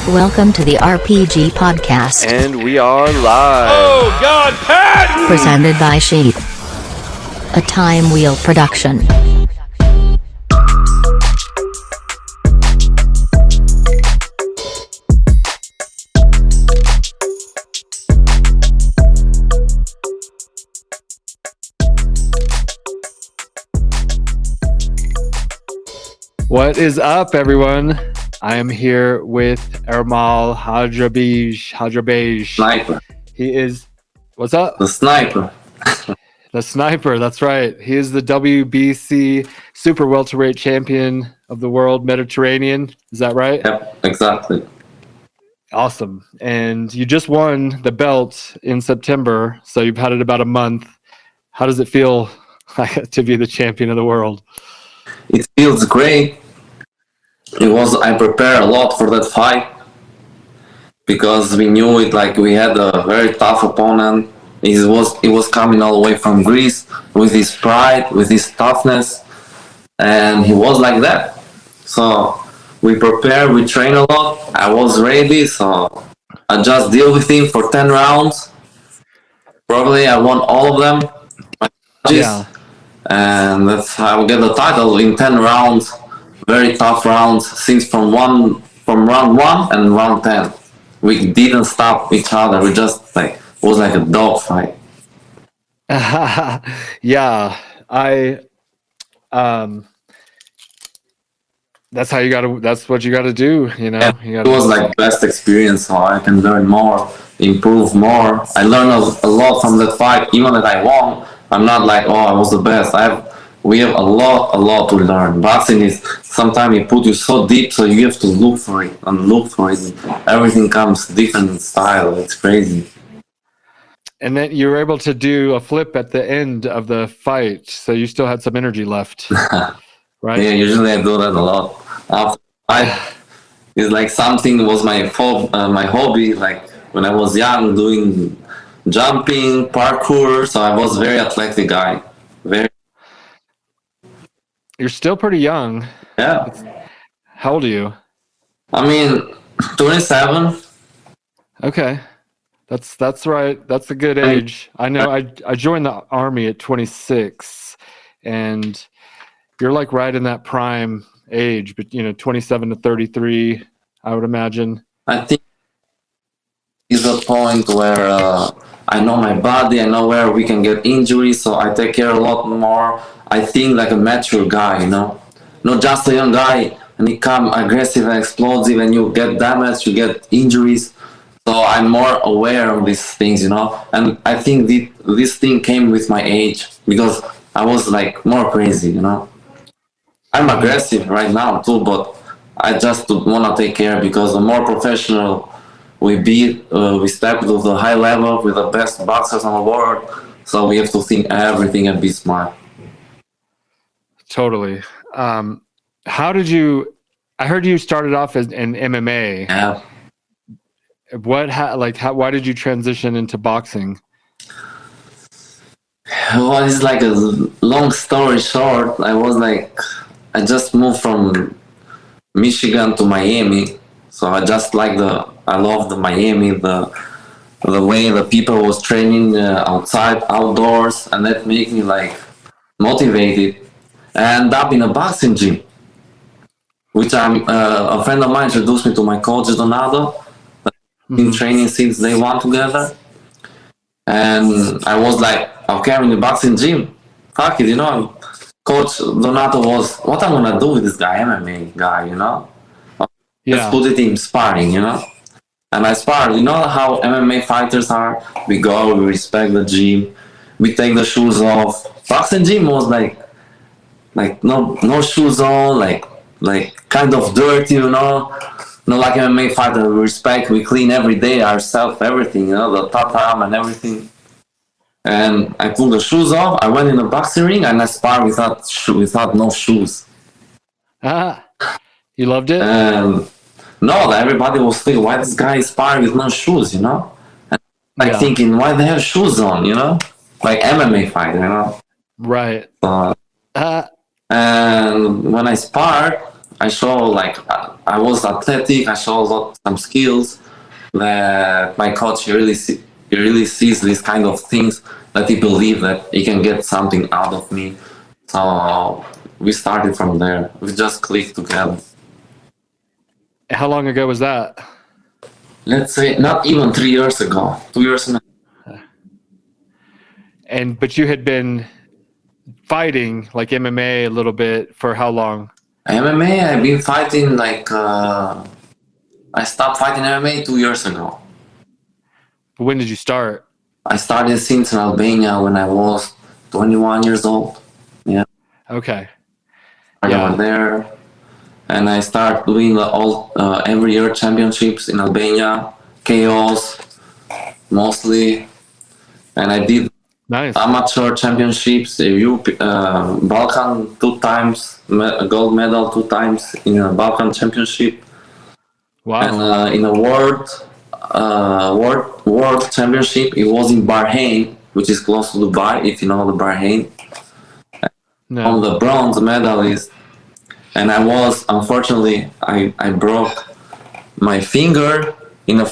Welcome to the RPG Podcast. And we are live. Oh God, Patton! Presented by SHEATH. A Time Wheel production. What is up, everyone? I am here with Ermal Hadribeaj. Sniper. He is, what's up? The sniper. The sniper, that's right. He is the WBC super welterweight champion of the world Mediterranean. Is that right? Yep, exactly. Awesome. And you just won the belt in September, so you've had it about a month. How does it feel to be the champion of the world? It feels great. I prepared a lot for that fight because we knew it, like we had a very tough opponent. He was coming all the way from Greece with his pride, with his toughness, and he was like that. So we prepared, we trained a lot. I was ready, so I just deal with him for 10 rounds. Probably I won all of them. Yeah. And that's how I get the title in 10 rounds. Very tough rounds, since from round 1 and round 10. We didn't stop each other. We just it was like a dog fight. Yeah, that's what you gotta do, you know. It was like best experience, so I can learn more, improve more. I learned a lot from that fight. Even that I won, I'm not like, oh, I was the best. We have a lot to learn. Boxing is sometimes it put you so deep, so you have to look for it. Everything comes different in style. It's crazy. And then you were able to do a flip at the end of the fight, so you still had some energy left, right? Yeah, usually I do that a lot. After fight, it's like something was my hobby. Like when I was young, doing jumping, parkour. So I was very athletic guy. You're still pretty young. Yeah. How old are you? I mean, 27. Okay. That's right. That's a good age. I know I joined the army at 26, and you're like right in that prime age, but 27 to 33, I would imagine. I think is a point where I know my body, I know where we can get injuries, so I take care a lot more. I think like a mature guy, not just a young guy, and he come aggressive and explosive, and you get damaged, you get injuries. So I'm more aware of these things, and I think this thing came with my age because I was like more crazy, I'm aggressive right now too, but I just want to take care because the more professional we be, we step to the high level with the best boxers on the world. So we have to think everything and be smart. Totally. How did I heard you started off in MMA. Yeah. Why did you transition into boxing? Well, it's like a long story short. I just moved from Michigan to Miami. So I love the Miami, the way the people was training outside, outdoors, and that made me motivated. And up in a boxing gym, which a friend of mine introduced me to my coach Donato. Been training since day one together, and I was like, okay, I'm in the boxing gym. Fuck it, Coach Donato was, what I'm gonna do with this guy, MMA guy, Let's put it in sparring, And I sparred. How MMA fighters are? We go, we respect the gym, we take the shoes off. Boxing gym was like no shoes on, like kind of dirty, Not like MMA fighter, we respect, we clean every day ourselves, everything, the tatam and everything. And I pulled the shoes off, I went in the boxing ring and I sparred without no shoes. You loved it? No, everybody was thinking, why this guy is sparring with no shoes, And thinking, why they have shoes on, Like MMA fighter, Right. And when I sparred, I show like I was athletic. I show some skills that my coach he really sees these kind of things that he believes that he can get something out of me. So we started from there. We just clicked together. How long ago was that? Let's say not even 3 years ago, 2 years and a But you had been fighting like MMA a little bit for how long? MMA, I've been fighting like I stopped fighting MMA 2 years ago. When did you start? I started since in Albania when I was 21 years old. Yeah, Okay. over there, and I started doing all every year championships in Albania, chaos mostly, and I did Nice. amateur championships, Balkan 2 times, gold medal 2 times in a Balkan championship. Wow. And in a world championship, it was in Bahrain, which is close to Dubai, if you know the Bahrain. No. I'm the bronze medalist, and I was unfortunately I broke my finger in the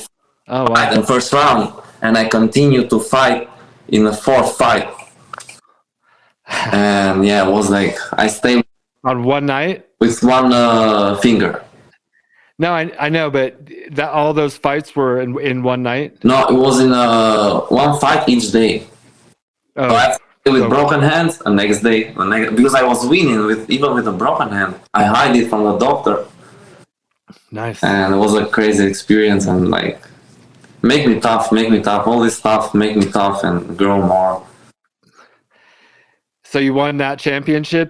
Oh fight wow. in the first round, and I continued to fight in the fourth fight. And yeah, it was like I stayed On one night? with one finger. No, I know, but that all those fights were in one night. No, it was in one fight each day. Oh, So I played with so- broken hands, and next day, because I was winning even with a broken hand, I hide it from the doctor, nice. and it was a crazy experience. And like, make me tough. All this stuff make me tough and grow more. So you won that championship?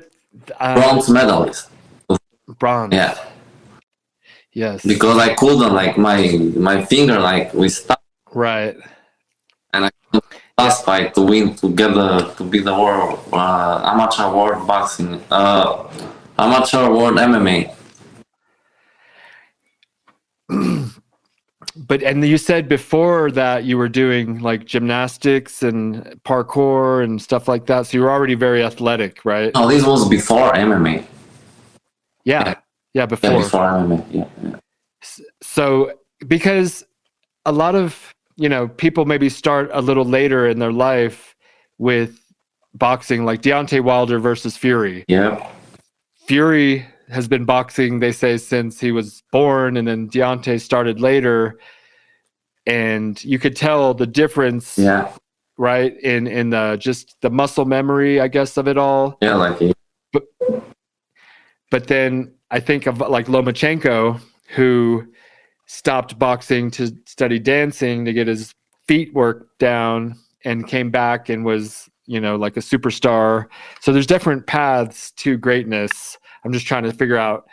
Bronze medalist. Bronze. Yeah, Yes. because I couldn't like my finger like we stopped, Right. and I couldn't last fight to win to be the world amateur world boxing amateur world MMA. But and you said before that you were doing like gymnastics and parkour and stuff like that. So you were already very athletic, right? No, this was before MMA. Yeah. Yeah, before. Yeah, before MMA. Yeah. So because a lot of, people maybe start a little later in their life with boxing, like Deontay Wilder versus Fury. Yeah. Fury has been boxing, they say, since he was born, and then Deontay started later. And you could tell the difference, Yeah. right, in the just the muscle memory, I guess, of it all. Yeah, like But then I think of like Lomachenko, who stopped boxing to study dancing to get his feet work down and came back and was, like a superstar. So there's different paths to greatness. I'm just trying to figure out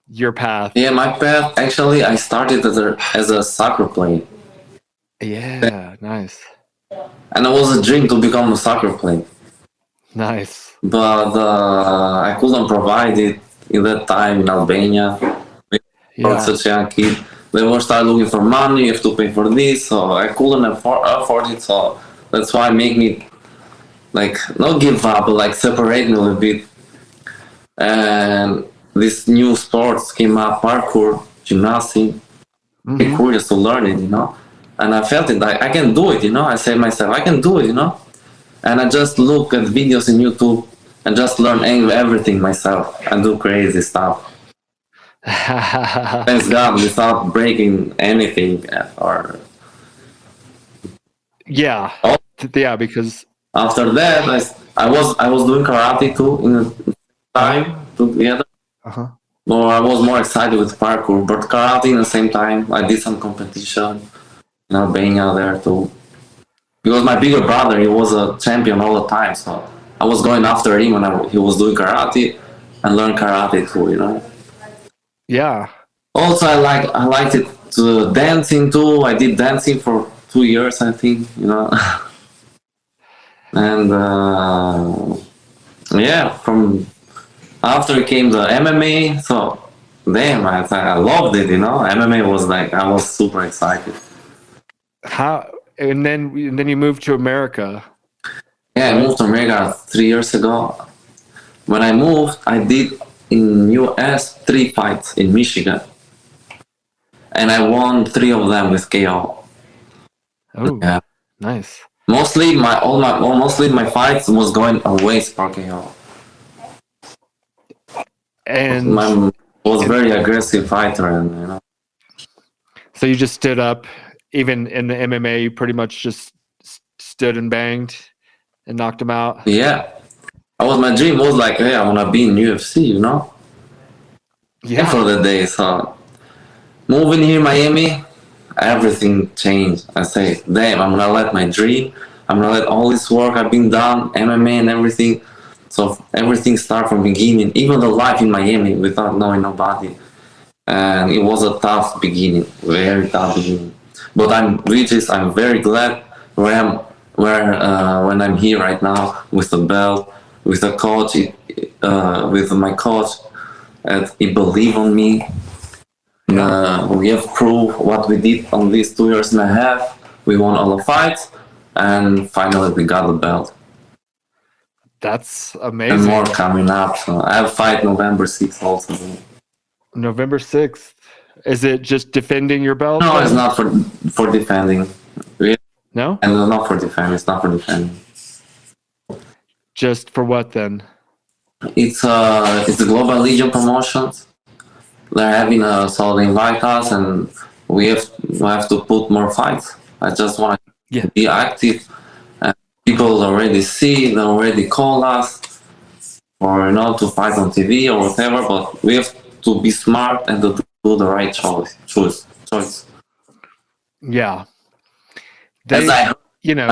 your path. Yeah, my path, actually, I started as a soccer player. Yeah, nice. And it was a dream to become a soccer player. Nice. But I couldn't provide it in that time in Albania. Yeah. Such a young kid. They were start looking for money, you have to pay for this, so I couldn't afford it. So that's why it made me, like, not give up, but like separate me a little bit. And this new sports came up, parkour, gymnastics. Mhm. Curious to learn it, and I felt it like I can do it, I said myself I can do it, and I just look at videos in YouTube and just learn everything myself and do crazy stuff. Thanks God, without breaking anything or. Yeah. Oh. Yeah, because After that, I was doing karate too in the time together. uh-huh. Well, I was more excited with parkour, but karate in the same time. I did some competition in Albania there too. Because my bigger brother, he was a champion all the time, so I was going after him when he was doing karate and learn karate too, Yeah. Also, I liked it dancing too. I did dancing for 2 years, I think, and yeah, from after it came the MMA, so damn, I loved it, MMA was like, I was super excited. How and then you moved to America. Yeah, I moved to America 3 years ago. When I moved, I did in US 3 fights in Michigan, and I won 3 of them with KO. Oh, Yeah. nice. Mostly my fights was going away for KO. And I was very aggressive fighter, and you know. so you just stood up, even in the MMA, you pretty much just stood and banged and knocked him out. Yeah, my dream was like, hey, I wanna be in UFC, you know. Yeah. For the day, so moving here Miami, everything changed. I say, damn, I'm gonna let my dream, I'm gonna let all this work I've been done, MMA and everything. So everything start from beginning, even the life in Miami without knowing nobody. And it was a tough beginning, very tough beginning. But I'm very glad when I'm here right now with the belt, with the coach, with my coach, and he believed on me. We have proved what we did on these 2 years and a half. We won all the fights, and finally we got the belt. That's And amazing. more coming up. So I have fight November 6th also. November 6th. Is it just defending your belt? No, it's not for defending. No? And not for defending. It's not for defending. Just for what then? It's the Global Legion promotions. They're having so they invite us, and we have to put more fights. I just want to be active. And people already see, they already call us for to fight on TV or whatever. But we have to be smart and to do the right choice. Yeah. As I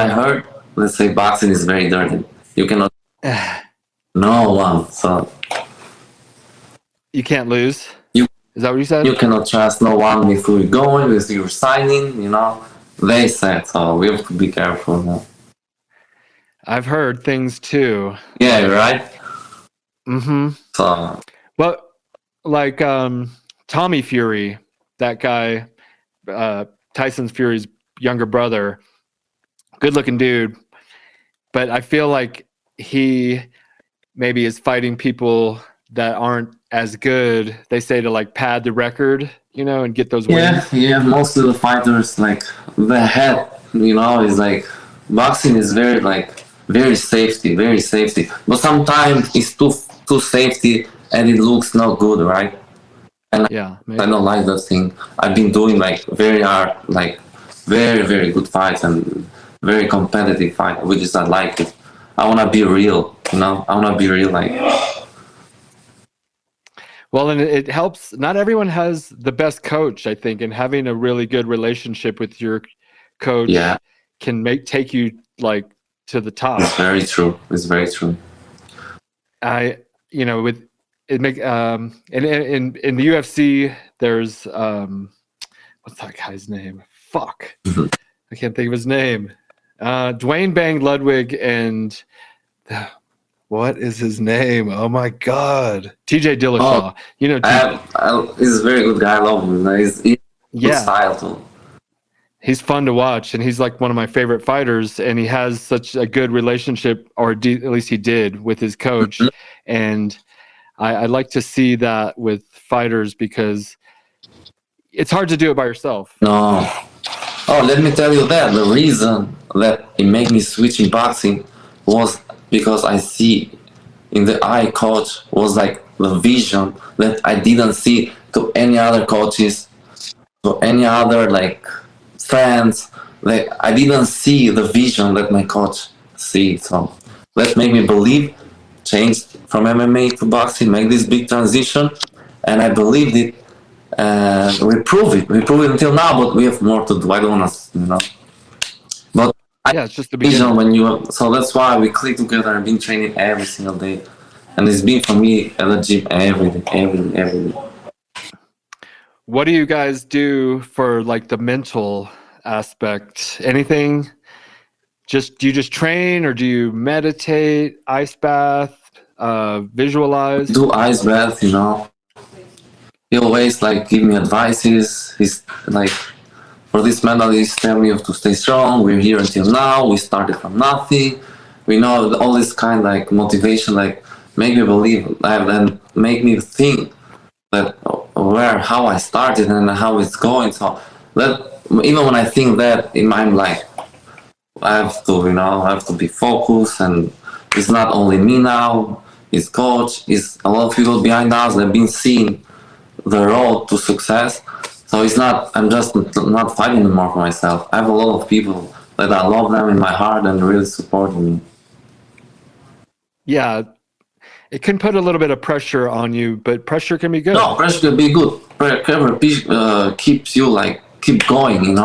heard, let's say boxing is very dirty. You cannot no one. So you can't lose. Is that what you said? You cannot trust no one before you're going, with your signing, you know. They said so. We have to be careful now. I've heard things too. Yeah, right? Mm-hmm. So well, like Tommy Fury, that guy, Tyson Fury's younger brother, good looking dude. But I feel like he maybe is fighting people that aren't as good. They say to like pad the record, and get those wins. Yeah, most of the fighters, like the head, is like boxing is very safety. But sometimes it's too safety and it looks not good, right? And maybe. I don't like that thing. I've been doing like very hard, like very, very good fights and very competitive fight, which is I like it. I wanna be real, I wanna be real like. Well, and it helps. Not everyone has the best coach, I think, and having a really good relationship with your coach can take you like to the top. It's very true. It's very true. With it make in the UFC, there's what's that guy's name? Fuck, I can't think of his name. Dwayne Bang Ludwig and. What is his name? Oh my God, TJ Dillashaw. He's a very good guy. I love him. He's good style too. He's fun to watch, and he's like one of my favorite fighters. And he has such a good relationship, or at least he did, with his coach. Mm-hmm. And I like to see that with fighters because it's hard to do it by yourself. No. Oh, let me tell you that the reason that it made me switch in boxing was because I see in the eye coach was like the vision that I didn't see to any other coaches, to any other like friends. Like I didn't see the vision that my coach see. So that made me believe, changed from MMA to boxing, make this big transition, and I believed it. And we prove it until now, but we have more to do. I don't want to, But it's just the beginning. So that's why we click together and been training every single day, and it's been for me at the gym every day. What do you guys do for like the mental aspect? Anything? Do you just train, or do you meditate, ice bath, visualize? Do ice bath, He always like give me advices. He's like, for this mentalist, tell me to stay strong. We're here until now. We started from nothing. We know all this kind like motivation, like make me believe, and make me think that how I started and how it's going. So that even when I think that, I'm like, I have to, I have to be focused, and it's not only me now. It's coach. It's a lot of people behind us that have been seeing the road to success. So it's not. I'm just not fighting anymore for myself. I have a lot of people that I love them in my heart and really supporting me. Yeah, it can put a little bit of pressure on you, but pressure can be good. No, pressure can be good. Pressure keeps you like keep going.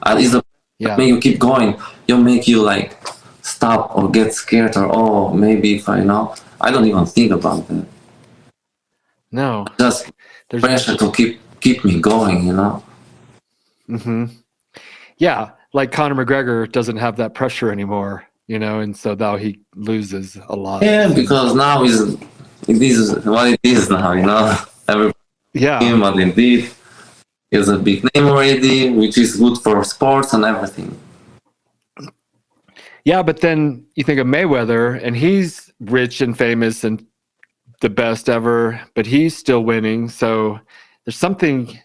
It's the make you keep going. You'll make you like stop or get scared or maybe if I don't even think about that. No, Just there's pressure to keep me going. Mm-hmm. Yeah, like Conor McGregor doesn't have that pressure anymore. And so now he loses a lot. Yeah, because now it is what it is now. Everybody what it did is a big name already, which is good for sports and everything. Yeah, but then you think of Mayweather, and he's rich and famous and the best ever, but he's still winning. So there's something,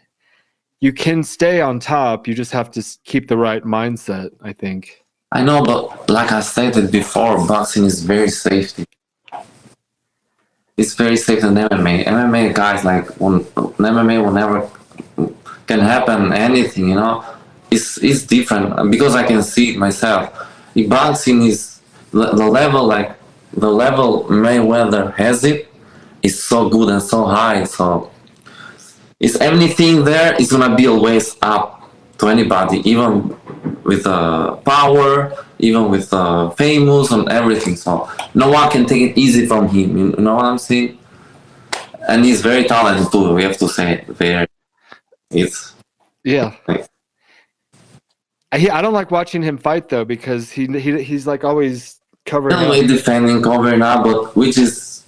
you can stay on top. You just have to keep the right mindset, I think. I know, but like I stated before, boxing is very safe. It's very safe than MMA. MMA guys, like MMA will never can happen anything, It's different because I can see it myself. In boxing is the level Mayweather has it is so good and so high. So it's anything there is gonna be always up to anybody, even with power, even with famous and everything. So no one can take it easy from him. You know what I'm saying? And he's very talented too. We have to say very. It's I don't like watching him fight though, because he's like always covering up. Defending, covering up, but which is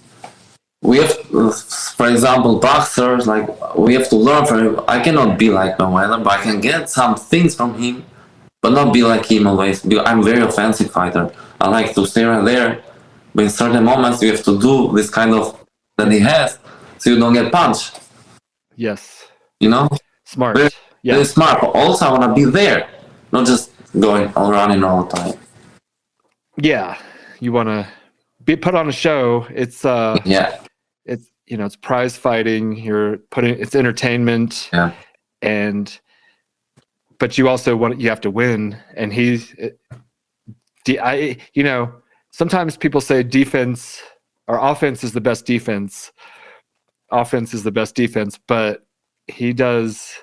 we have, for example, boxers, like we have to learn from him. I cannot be like Mayweather, but I can get some things from him, but not be like him always. Because I'm a very offensive fighter. I like to stay right there, but in certain moments you have to do this kind of that he has, so you don't get punched. Yes. Smart. Very smart. But also, I want to be there, not just going running all the time. Yeah, you want to be put on a show. It's it's prize fighting. It's entertainment. Yeah. But you also you have to win. And sometimes people say defense or offense is the best defense. Offense is the best defense, but he's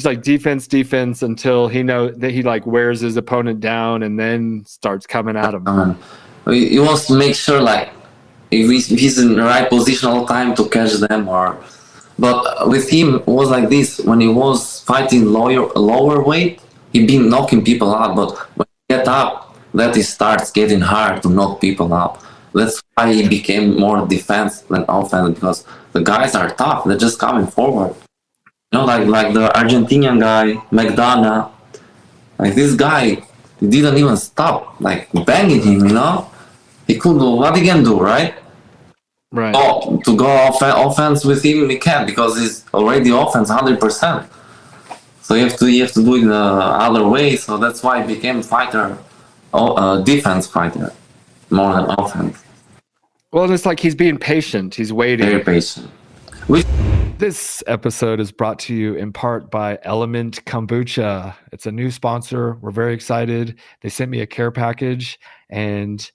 like defense until he knows that he like wears his opponent down and then starts coming at him. He wants to make sure like if he's in the right position all the time to catch them but with him it was like this. When he was fighting lower weight, he been knocking people out, but when he get up, that it starts getting hard to knock people out. That's why he became more defense than offense, because the guys are tough. They're just coming forward. Like the Argentinian guy, McDonough. Like this guy didn't even stop, like banging him. He could do what he can do, right? Right. To go offense with him, he can't because he's already offense 100%. So you have to do it the other way. So that's why he became defense fighter more than offense. Well, it's like he's being patient. He's waiting. Very patient. This episode is brought to you in part by Element Kombucha. It's a new sponsor. We're very excited. They sent me a care package and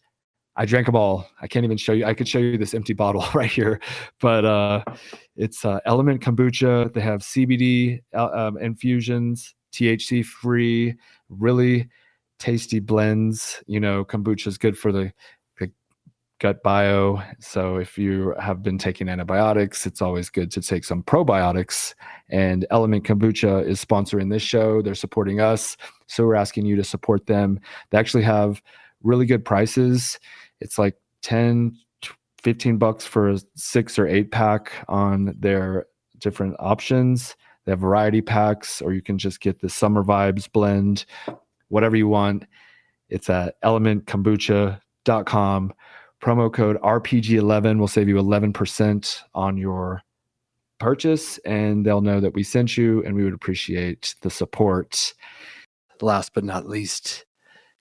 I drank them all. I can't even show you. I could show you this empty bottle right here, but it's Element Kombucha. They have CBD infusions, THC free, really tasty blends. Kombucha is good for the gut bio. So if you have been taking antibiotics, it's always good to take some probiotics. And Element Kombucha is sponsoring this show. They're supporting us. So we're asking you to support them. They actually have really good prices. It's like $10, $15 for a 6 or 8 pack on their different options. They have variety packs, or you can just get the Summer Vibes blend, whatever you want. It's at elementkombucha.com. promo code RPG11 will save you 11% on your purchase, and they'll know that we sent you, and we would appreciate the support. Last but not least,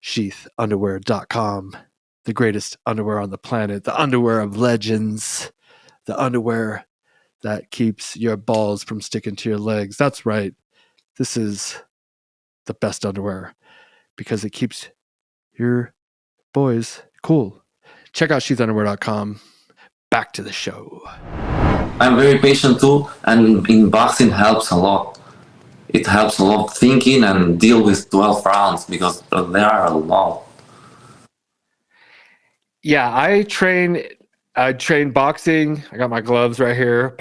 SHEATHunderwear.com, the greatest underwear on the planet, the underwear of legends, the underwear that keeps your balls from sticking to your legs. That's right. This is the best underwear because it keeps your boys cool. Check out SHEATHunderwear.com. Back to the show. I'm very patient too, and in boxing helps a lot. It helps a lot thinking and deal with 12 rounds because there are a lot. Yeah, I train boxing. I got my gloves right here.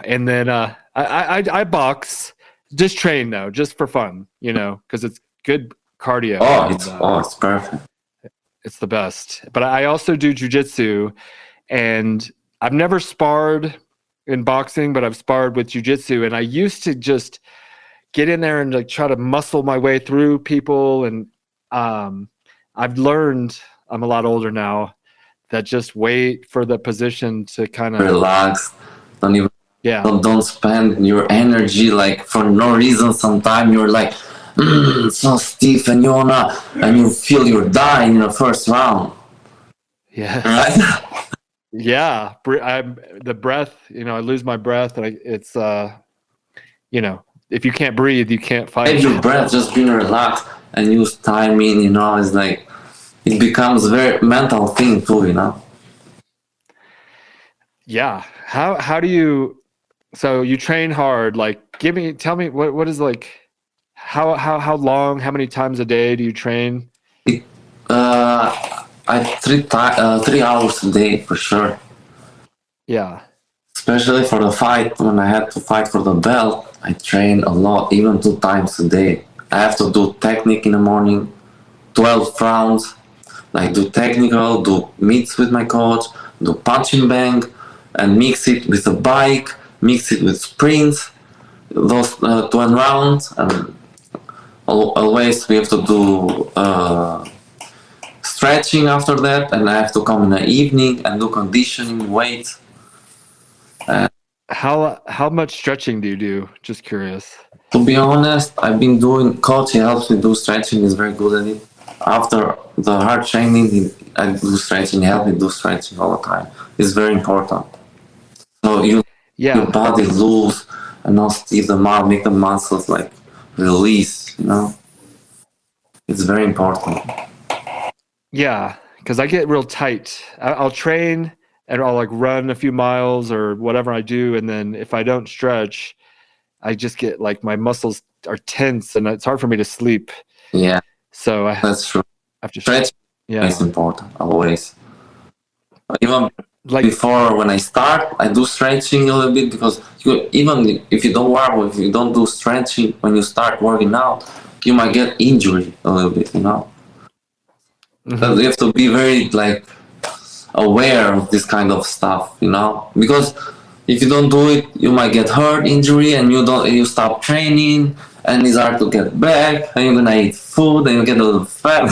And then I box. Just train though, just for fun, because it's good cardio. It's perfect. It's the best. But I also do jiu-jitsu, and I've never sparred in boxing, but I've sparred with jiu-jitsu, and I used to just get in there and like try to muscle my way through people, and I've learned, I'm a lot older now, that just wait for the position to kind of relax. Don't spend your energy like for no reason. Sometimes you're like so stiff, and you feel you're dying in the first round. Yeah. Right? Yeah. The breath, I lose my breath, and it's if you can't breathe, you can't fight. Take your breath, just being relaxed and use timing, it's like it becomes a very mental thing too, Yeah. How do you, so you train hard, like tell me what is like, how long, how many times a day do you train? I 3 hours a day for sure. Yeah. Especially for the fight, when I had to fight for the belt, I train a lot, even 2 times a day. I have to do technique in the morning, 12 rounds, like do technical, do meets with my coach, do punching bag, and mix it with a bike, mix it with sprints, those 12 rounds, and always we have to do stretching after that, and I have to come in the evening and do conditioning, weights. How much stretching do you do? Just curious. To be honest, I've been doing, coach, he helps me do stretching, he's very good at it. After the hard training, I do stretching, he helps me do stretching all the time. It's very important. So your body loose and not stiff the muscle, make the muscles like release, It's very important. Yeah, because I get real tight. I'll train and I'll like run a few miles or whatever I do, and then if I don't stretch, I just get like my muscles are tense and it's hard for me to sleep. Yeah, so that's true. After stretch, is important always. Even like before when I start, I do stretching a little bit because even if you don't work, if you don't do stretching when you start working out, you might get injury a little bit, Mm-hmm. So you have to be very like aware of this kind of stuff, because if you don't do it, you might get hurt, injury, and you stop training, and it's hard to get back, and you're gonna eat food, and you get a little fat.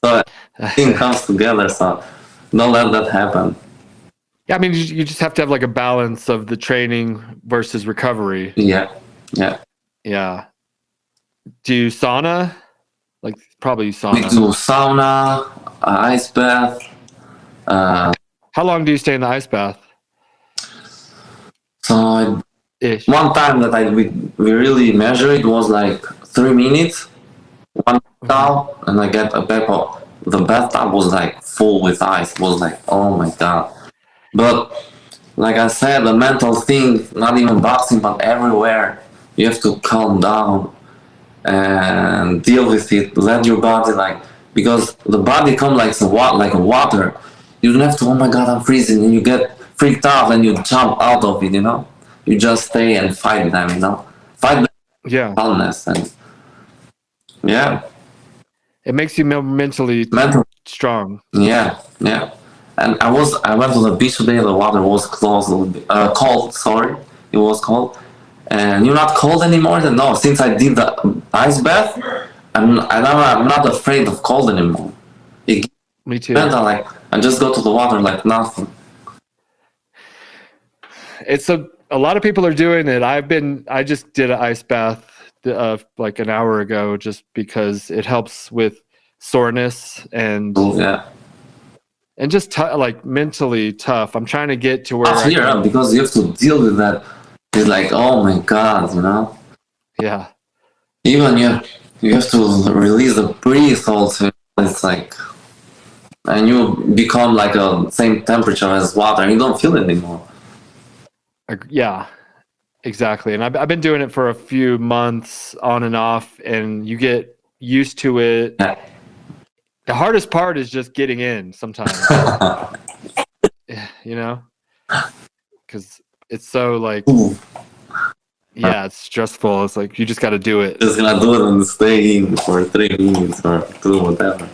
So everything comes together, so don't let that happen. Yeah, I mean, you just have to have like a balance of the training versus recovery. Yeah. Do you sauna? Like probably sauna. We do sauna, ice bath. How long do you stay in the ice bath? So one time that we really measured, it was like 3 minutes. One towel, and I get a bathtub. The bathtub was like full with ice. It was like, oh my god. But like I said, the mental thing, not even boxing, but everywhere, you have to calm down and deal with it. Let your body because the body comes like a water. You don't have to, oh my god, I'm freezing, and you get freaked out and you jump out of it, You just stay and fight them, Fight them. Yeah. Calmness and it makes you mentally strong. Yeah. And I went to the beach today. The water was closed a little bit, cold. Sorry, it was cold. And you're not cold anymore. No, since I did the ice bath, I'm not afraid of cold anymore. Me too. Like I just go to the water like nothing. It's a lot of people are doing it. I just did an ice bath like an hour ago just because it helps with soreness and Yeah. and just like mentally tough. I'm trying to get to where Tough here, because you have to deal with that. It's like, oh my God, you know? yeah. Even you have to release the breath also. It's like, and you become like a same temperature as water and you don't feel it anymore. Yeah, exactly. And I've been doing it for a few months on and off, and you get used to it. Yeah. The hardest part is just getting in sometimes, you know, because it's so like, yeah, it's stressful. It's like you just got to do it. Just gonna do it and stay in for 3 minutes or 2, whatever.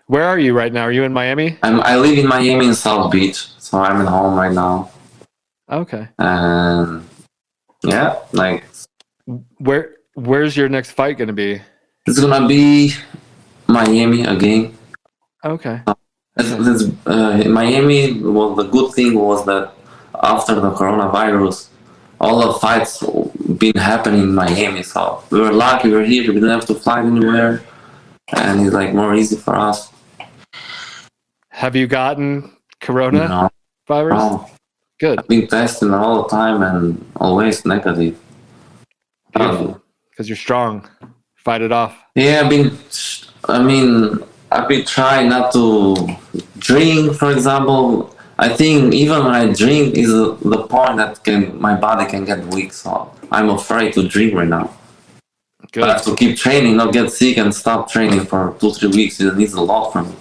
Where are you right now? Are you in Miami? I live in Miami in South Beach, so I'm at home right now. Okay. And yeah, like, where's your next fight going to be? it's gonna be Miami again. Okay. In Miami, well, the good thing was that after the coronavirus, all the fights been happening in Miami. So we were lucky we were here. We didn't have to fly anywhere, and it's like more easy for us. Have you gotten coronavirus? No. Good. I've been testing all the time and always negative. Beautiful. Because you're strong. Fight it off. Yeah, I've been trying not to drink, for example. I think even when I drink is the point that my body can get weak, so I'm afraid to drink right now. Good. I have to keep training, not get sick and stop training for 2-3 weeks. It needs a lot from me.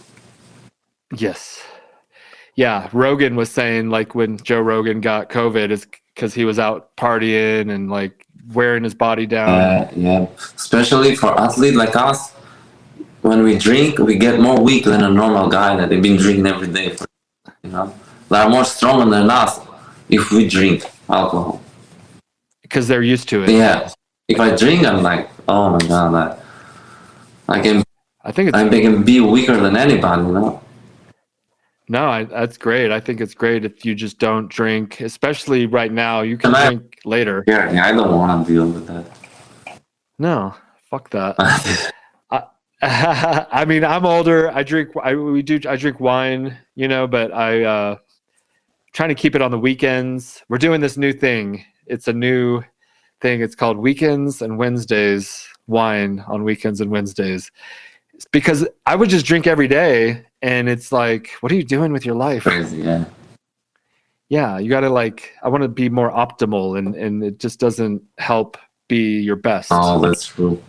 Yes. Yeah, Rogan was saying like when Joe Rogan got COVID is because he was out partying and like wearing his body down. Yeah, especially for athletes like us, when we drink, we get more weak than a normal guy that they've been drinking every day. You know, they are more stronger than us if we drink alcohol. Because they're used to it. Yeah, if I drink, I'm like, oh my God, I can be weaker than anybody, you know. No, that's great. I think it's great if you just don't drink, especially right now. You can drink later. Yeah, I don't want to deal with that. No, fuck that. I mean, I'm older. I drink wine, you know, but I trying to keep it on the weekends. We're doing this new thing. It's a new thing. It's called Weekends and Wednesdays wine on weekends and Wednesdays. It's because I would just drink every day. And it's like, what are you doing with your life? Crazy, yeah. Yeah, you got to I want to be more optimal, and it just doesn't help be your best. Oh, that's true.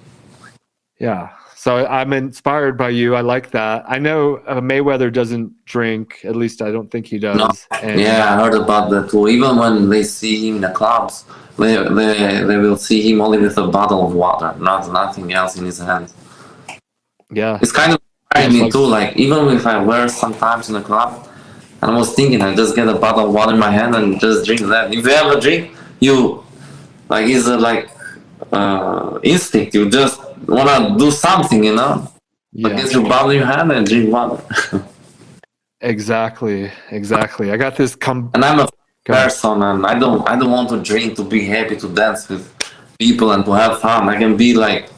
Yeah, so I'm inspired by you. I like that. I know Mayweather doesn't drink. At least I don't think he does. No. And yeah, I heard about that too. Even when they see him in the clubs, they will see him only with a bottle of water, nothing else in his hands. Yeah, it's kind of me too. Like even if I wear sometimes in the club, and I was thinking I just get a bottle of water in my hand and just drink that. If you have a drink, you like it's instinct. You just wanna do something, you know. Yeah. Like, get your bottle in your hand and drink water. Exactly. I got this. And I'm a person, and I don't want to drink to be happy, to dance with people and to have fun. I can be like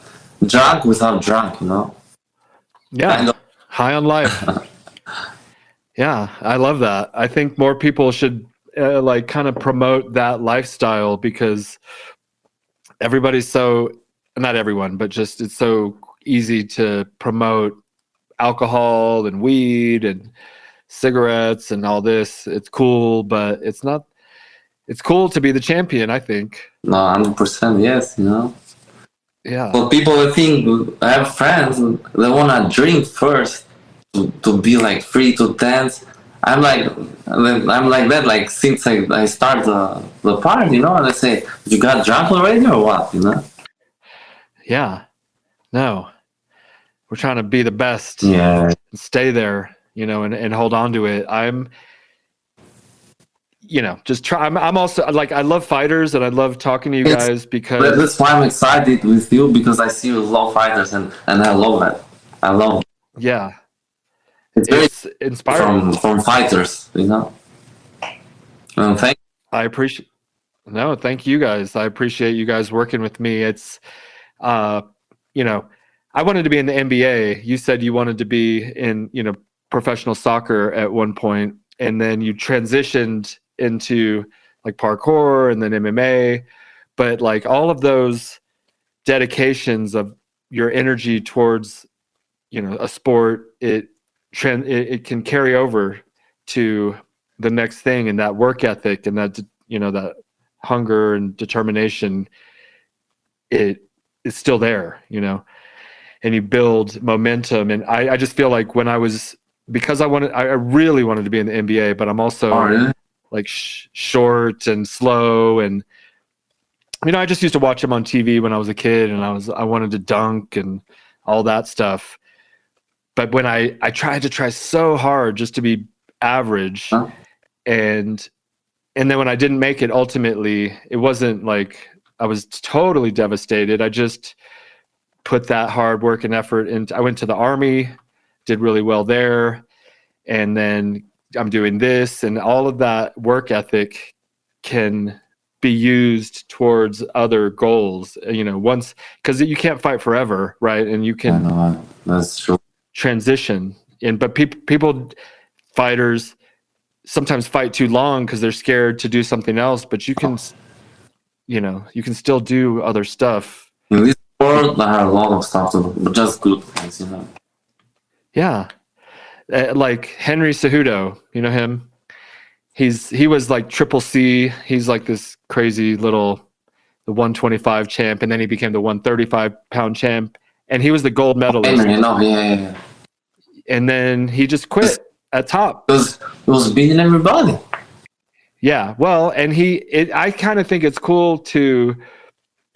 drunk without drunk, you know. Yeah, high on life. Yeah, I love that. I think more people should like kind of promote that lifestyle because everybody's not everyone, but just it's so easy to promote alcohol and weed and cigarettes and all this. It's cool, but it's not. It's cool to be the champion, I think. No, 100%, yes, you know. Yeah. Well, people, I think, I have friends, they want to drink first to be like free to dance. I'm like that, like since I start the party, you know, and I say, you got drunk already or what, you know? Yeah. No. We're trying to be the best. Yeah. Stay there, you know, and hold on to it. Just try. I'm also like, I love fighters and I love talking to you guys because that's why I'm excited with you, because I see you love fighters and I love that. I love it. Yeah. very it's inspiring from fighters, you know. And thank I appreciate no thank you guys. I appreciate you guys working with me. It's you know, I wanted to be in the NBA. You said you wanted to be in, you know, professional soccer at one point, and then you transitioned into like parkour and then MMA. But like all of those dedications of your energy towards, you know, a sport, it can carry over to the next thing, and that work ethic and that, you know, that hunger and determination, it is still there, you know, and you build momentum. And I just feel like when I was, because I really wanted to be in the NBA, but I'm also like short and slow. And, you know, I just used to watch him on TV when I was a kid, and I wanted to dunk and all that stuff. But when I tried so hard just to be average, and then when I didn't make it, ultimately, it wasn't like I was totally devastated. I just put that hard work and effort into, I went to the Army, did really well there. And then I'm doing this, and all of that work ethic can be used towards other goals, you know, once, because you can't fight forever, right? And you can that's true. transition. But people, fighters, sometimes fight too long because they're scared to do something else. But you can, you know, you can still do other stuff. In this world, there are a lot of stuff to do, but just good things, you know. Yeah, like Henry Cejudo, you know him. He was like triple C. He's like this crazy little, the 125 champ, and then he became the 135-pound champ, and he was the gold medalist. You know, yeah. And then he just quit at top. Because he was beating everybody. Yeah, well, and I kind of think it's cool to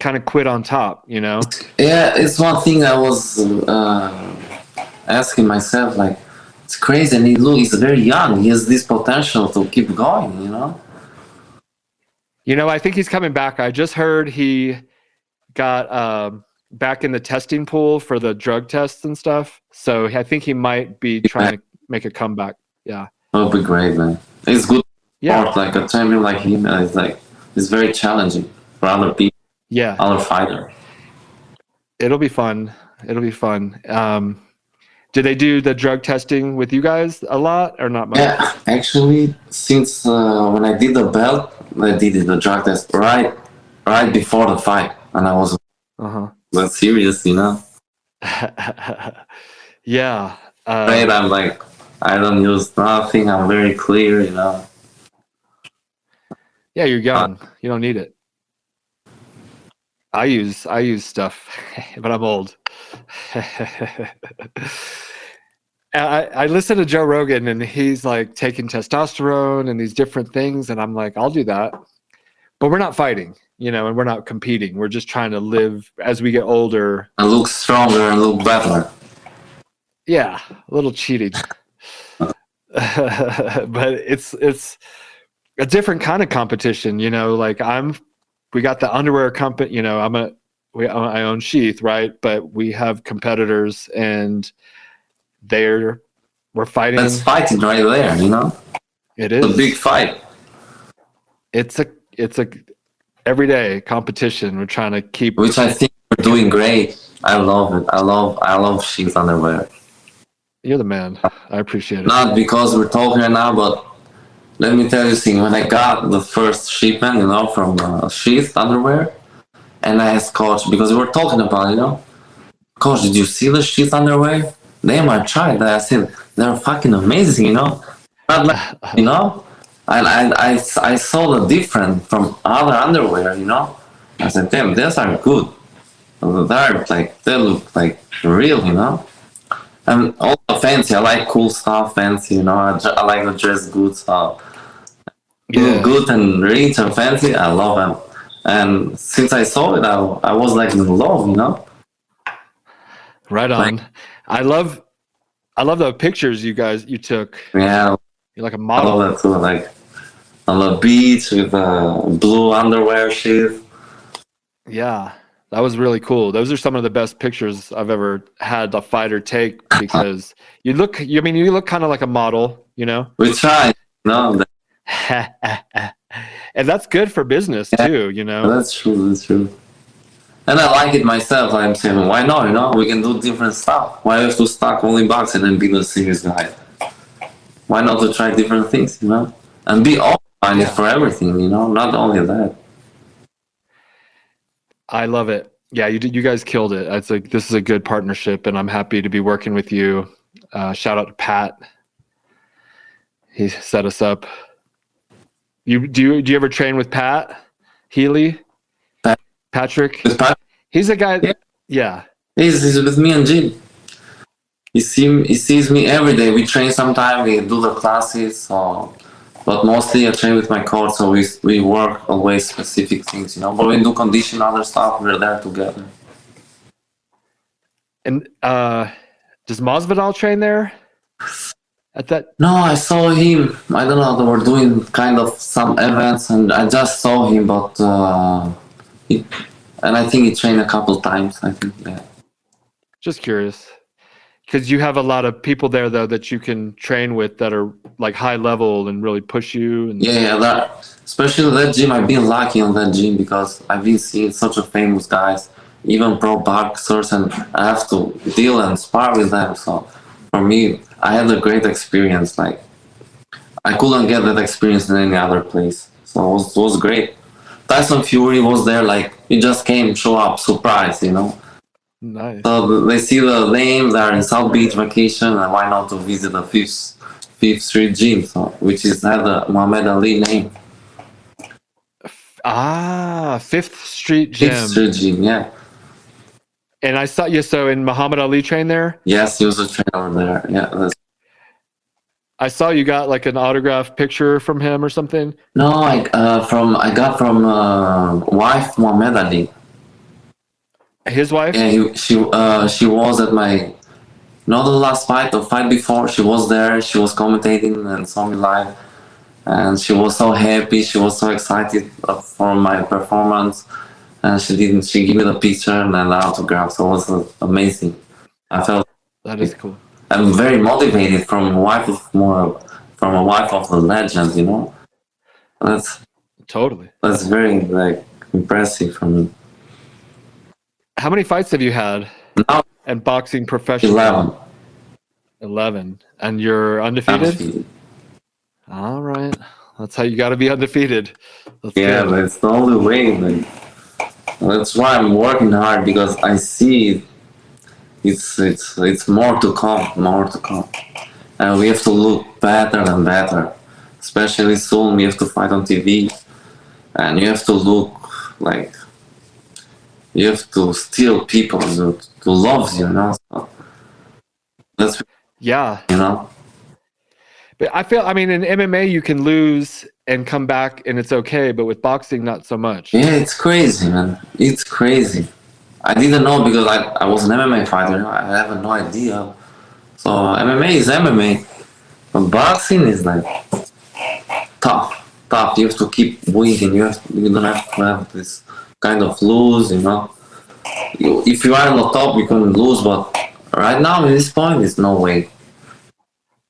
kind of quit on top, you know? Yeah, it's one thing I was asking myself, like, it's crazy, and he's very young. He has this potential to keep going, you know? You know, I think he's coming back. I just heard he got back in the testing pool for the drug tests and stuff. So I think he might be trying to make a comeback. Yeah. That would be great, man. It's good Yeah. sport, like a champion like him, it's very challenging for other people, Yeah. other fighters. It'll be fun. Do they do the drug testing with you guys a lot or not much? Yeah, actually, since when I did the belt, I did the drug test right before the fight, and I was not serious, you know. Yeah. Right, I'm like, I don't use nothing. I'm very clear, you know. Yeah, you're young. You don't need it. I use stuff, but I'm old. I listen to Joe Rogan, and he's like taking testosterone and these different things, and I'm like, I'll do that. But we're not fighting, you know, and we're not competing. We're just trying to live as we get older. And look stronger and look better. Yeah, a little cheating. But it's a different kind of competition, you know, like we got the underwear company, you know, I own SHEATH, right? But we have competitors, and we're fighting. That's fighting right there, you know? It is a big fight. It's a everyday competition. We're trying to keep, which I think we're doing great. I love it. I love SHEATH underwear. You're the man. I appreciate it. Not because we're talking right now, but let me tell you something. When I got the first shipment, you know, from SHEATH underwear, and I asked Coach, because we were talking about, you know, Coach, did you see the SHEATH underwear? Damn, I tried. I said, they're fucking amazing, you know? Not like, you know? And I saw the difference from other underwear, you know? I said, damn, these are good. They look like real, you know? And also fancy. I like cool stuff, fancy, you know? I like to dress good stuff. Yeah. Good and rich and fancy, I love them. And since I saw it, I was like in love, you know? Right on. I love the pictures you took. Yeah. You're like a I model. love that too, like on the beach with blue underwear shit. Yeah, That was really cool. Those are some of the best pictures I've ever had a fighter take because you look kind of like a model, you know? We try. No, And that's good for business too, you know? that's true. That's true. And I like it myself. I'm saying, why not? You know, we can do different stuff. Why have to stuck only boxing and be the serious guy? Why not to try different things? You know, and be open-minded for everything. You know, not only that. I love it. Yeah, you guys killed it. It's like this is a good partnership, and I'm happy to be working with you. Shout out to Pat. He set us up. Do you ever train with Pat Healy? Patrick? He's a guy. Yeah. He's with me and Jim. He sees me every day. We train sometime. We do the classes. So, but mostly I train with my coach. So we work always specific things, you know. But we do condition other stuff. We're there together. And does Masvidal train there? At that? No, I saw him. I don't know. They were doing kind of some events, and I just saw him. But and I think he trained a couple times. I think, yeah. Just curious, because you have a lot of people there though that you can train with that are like high level and really push you. And Yeah, that especially that gym. I've been lucky on that gym because I've been seeing such a famous guys, even pro boxers, and I have to deal and spar with them. So for me, I had a great experience. Like I couldn't get that experience in any other place. So it was great. Tyson Fury was there, like he just came, show up, surprise, you know. Nice. So they see the name, they're in South Beach vacation, and why not to visit the Fifth Street Gym, so, which is had the Muhammad Ali name. Fifth Street Gym. Fifth Street Gym, yeah. And I saw you. So in Muhammad Ali train there? Yes, he was a trainer there. Yeah. I saw you got like an autograph picture from him or something. No, I got from wife Muhammad Ali. His wife? Yeah, she was at my not the last fight, the fight before. She was there. She was commentating and saw me live, and she was so happy. She was so excited for my performance, and she gave me the picture and the autograph. So it was amazing. I felt that is cool. I'm very motivated from a wife of the legend, you know. That's very like impressive for me. How many fights have you had? Now, and boxing professionally? 11. And you're undefeated? All right. That's how you got to be undefeated. Yeah, that's the only way. Like, that's why I'm working hard, because I see it's more to come, and we have to look better and better. Especially soon, we have to fight on TV, and you have to look like you have to steal people to love you, you know. So that's you know. But I mean, in MMA you can lose and come back and it's okay, but with boxing not so much. Yeah, it's crazy, man. It's crazy. I didn't know because I was an MMA fighter. I have no idea. So MMA is MMA, but boxing is like tough. You have to keep winning. You don't have to have this kind of lose, you know. If you are on the top, you can lose, but right now at this point, there's no way.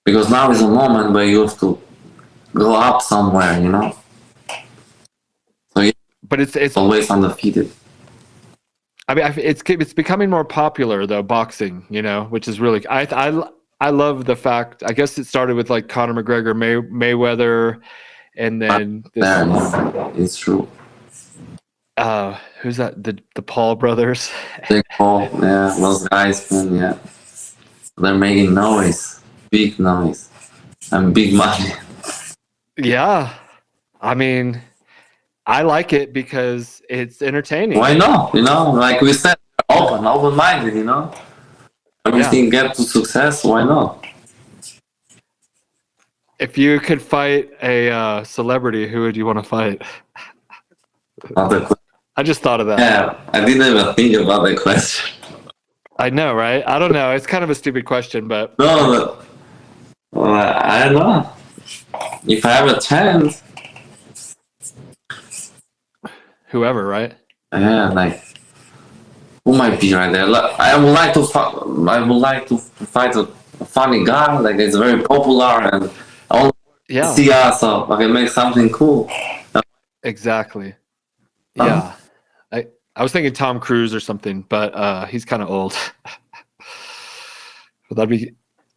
Because now is a moment where you have to go up somewhere, you know. So yeah, but it's always undefeated. I mean, it's becoming more popular though, boxing, you know, which is really I love the fact. I guess it started with like Conor McGregor, Mayweather, and then it's true. Who's that? The Paul brothers. Big Paul, yeah, those guys, man, yeah. They're making noise, big noise, and big money. Yeah, I mean, I like it because it's entertaining. Why not? You know, like we said, open-minded. You know, everything get to success. Why not? If you could fight a celebrity, who would you want to fight? I just thought of that. Yeah, I didn't even think about that question. I know, right? I don't know. It's kind of a stupid question, but no, I don't know. If I have a chance, whoever, right? Yeah, like who might be right there? I would like to fight a funny guy, like it's very popular, and I want to Yeah, see us, so I can make something cool. exactly. Yeah. I was thinking Tom Cruise or something, but he's kind of old. But that'd be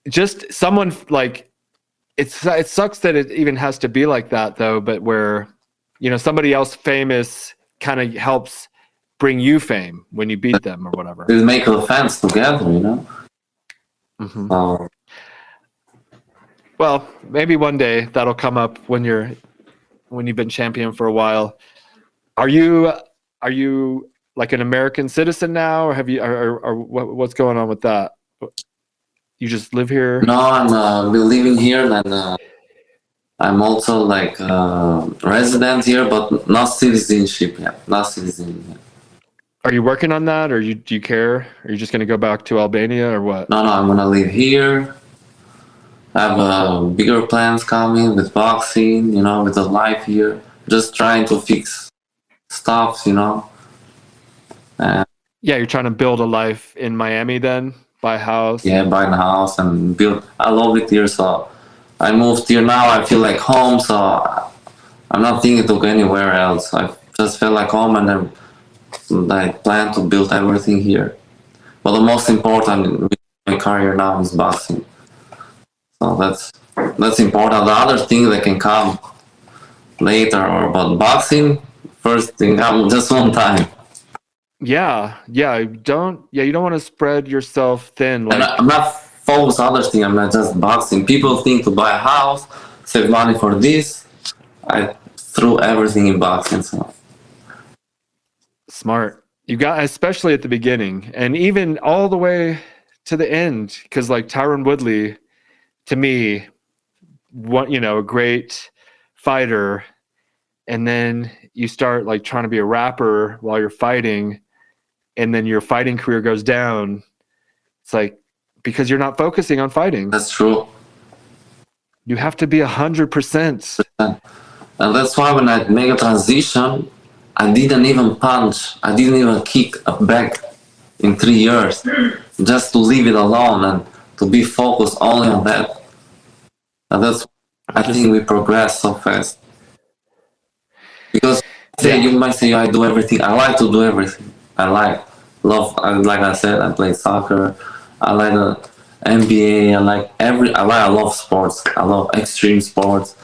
just someone like it sucks that it even has to be like that though, but where somebody else famous kind of helps bring you fame when you beat them or whatever. We make the fans together, Mhm. Well, maybe one day that'll come up when you've been champion for a while. Are you like an American citizen now, or have you or what's going on with that? You just live here? No, I'm been living here, and I'm also like resident here, but not citizenship yet. Not citizen yet. Are you working on that, or do you care? Are you just going to go back to Albania, or what? No, I'm gonna live here. I have bigger plans coming with boxing, with the life here. Just trying to fix stuff, Yeah, you're trying to build a life in Miami then, buy a house. Yeah, buying a house and build. I love it here, so I moved here now. I feel like home, so I'm not thinking to go anywhere else. I just feel like home, and then I plan to build everything here. But the most important in my career now is boxing. So that's important. The other thing that can come later, but boxing, first thing, come just one time. You don't want to spread yourself thin. And I'm not focused on other thing. I'm not just boxing. People think to buy a house, save money for this. I threw everything in boxing. So. Smart. You got, especially at the beginning and even all the way to the end, because like Tyron Woodley, to me, a great fighter, and then you start like trying to be a rapper while you're fighting, and then your fighting career goes down. It's like because you're not focusing on fighting. That's true. You have to be 100%. And that's why when I make a transition, I didn't even punch. I didn't even kick a bag in 3 years, just to leave it alone and to be focused only on that. And that's I think we progress so fast. Because you might say I do everything. I like to do everything. Like I said, I play soccer. I like the NBA. I love sports. I love extreme sports.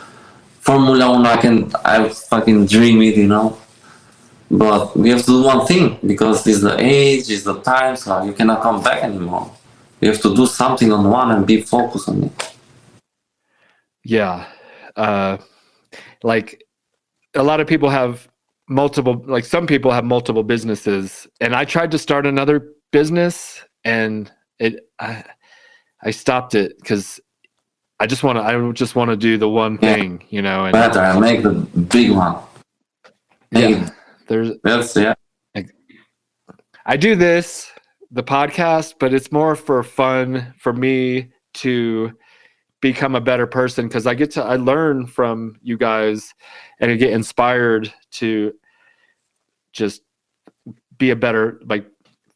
Formula One, I fucking dream it, But we have to do one thing because it's the age, it's the time, so you cannot come back anymore. You have to do something on one and be focused on it. Yeah. Like a lot of people have some people have multiple businesses, and I tried to start another business and I stopped it because I just want to do the one thing, and better, I make the big one. I do the podcast, but it's more for fun for me to become a better person because I learn from you guys and I get inspired to just be a better, like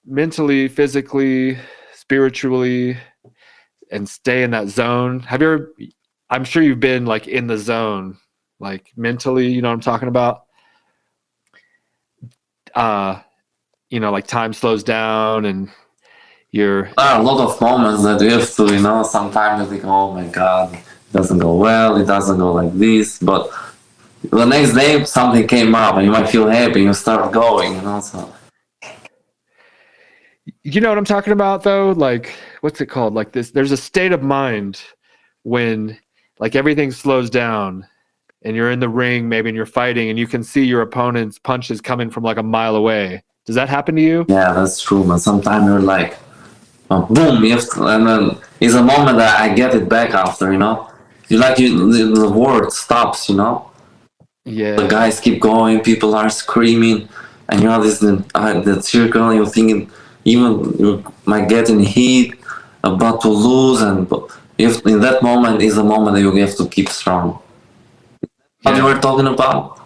mentally, physically, spiritually, and stay in that zone. I'm sure you've been like in the zone, like mentally, you know what I'm talking about? Like time slows down and there are a lot of moments that you have to, sometimes you think, oh my God, it doesn't go well, it doesn't go like this, but the next day something came up and you might feel happy, you start going, so. You know what I'm talking about though? Like, what's it called? Like there's a state of mind when like everything slows down and you're in the ring maybe and you're fighting and you can see your opponent's punches coming from like a mile away. Does that happen to you? Yeah, that's true, but sometimes you're like, boom, and then it's a moment that I get it back after, the word stops, Yeah. The guys keep going, people are screaming, and this the circle, you're thinking, even you might get in heat, about to lose, and in that moment is a moment that you have to keep strong. What you were talking about?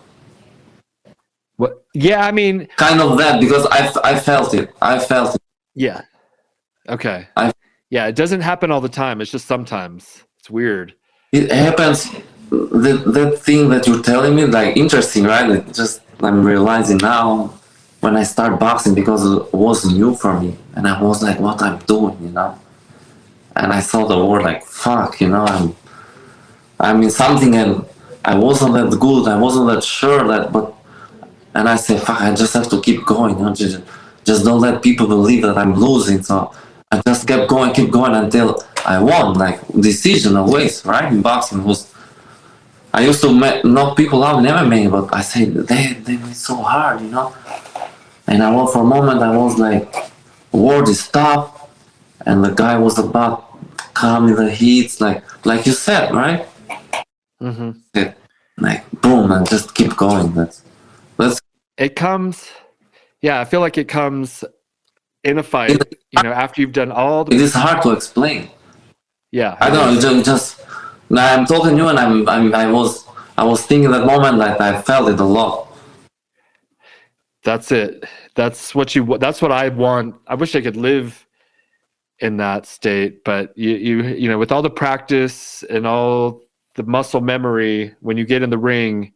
What? Yeah, I mean, Kind of that, because I felt it. I felt it. yeah. Okay. I- Yeah, it doesn't happen all the time. It's just sometimes. It's weird. It happens. That thing that you're telling me, like, interesting, right? It just, I'm realizing now when I start boxing, because it was new for me, and I was like, what I'm doing, you know? And I saw the word like, fuck, you know, I'm in something, and I wasn't that good. I wasn't that sure that, but, and I said, fuck, I just have to keep going, you know? Just don't let people believe that I'm losing. So I just kept going until I won, like, decision always, right? In boxing was, I used to knock people out in MMA, but I said, they made so hard, you know? And I was, for a moment, I was like, word is stopped, and the guy was about calming the heats, like you said, right? Mm-hmm. It, like, boom, and just keep going. That's It comes, yeah, I feel like it comes in a fight, you know, after you've done all it the, is hard to explain. yeah. I it don't is. know. Just now I'm talking to you, and I was thinking that moment that I felt it a lot. That's it. That's what I want. I wish I could live in that state, but you know, with all the practice and all the muscle memory, when you get in the ring,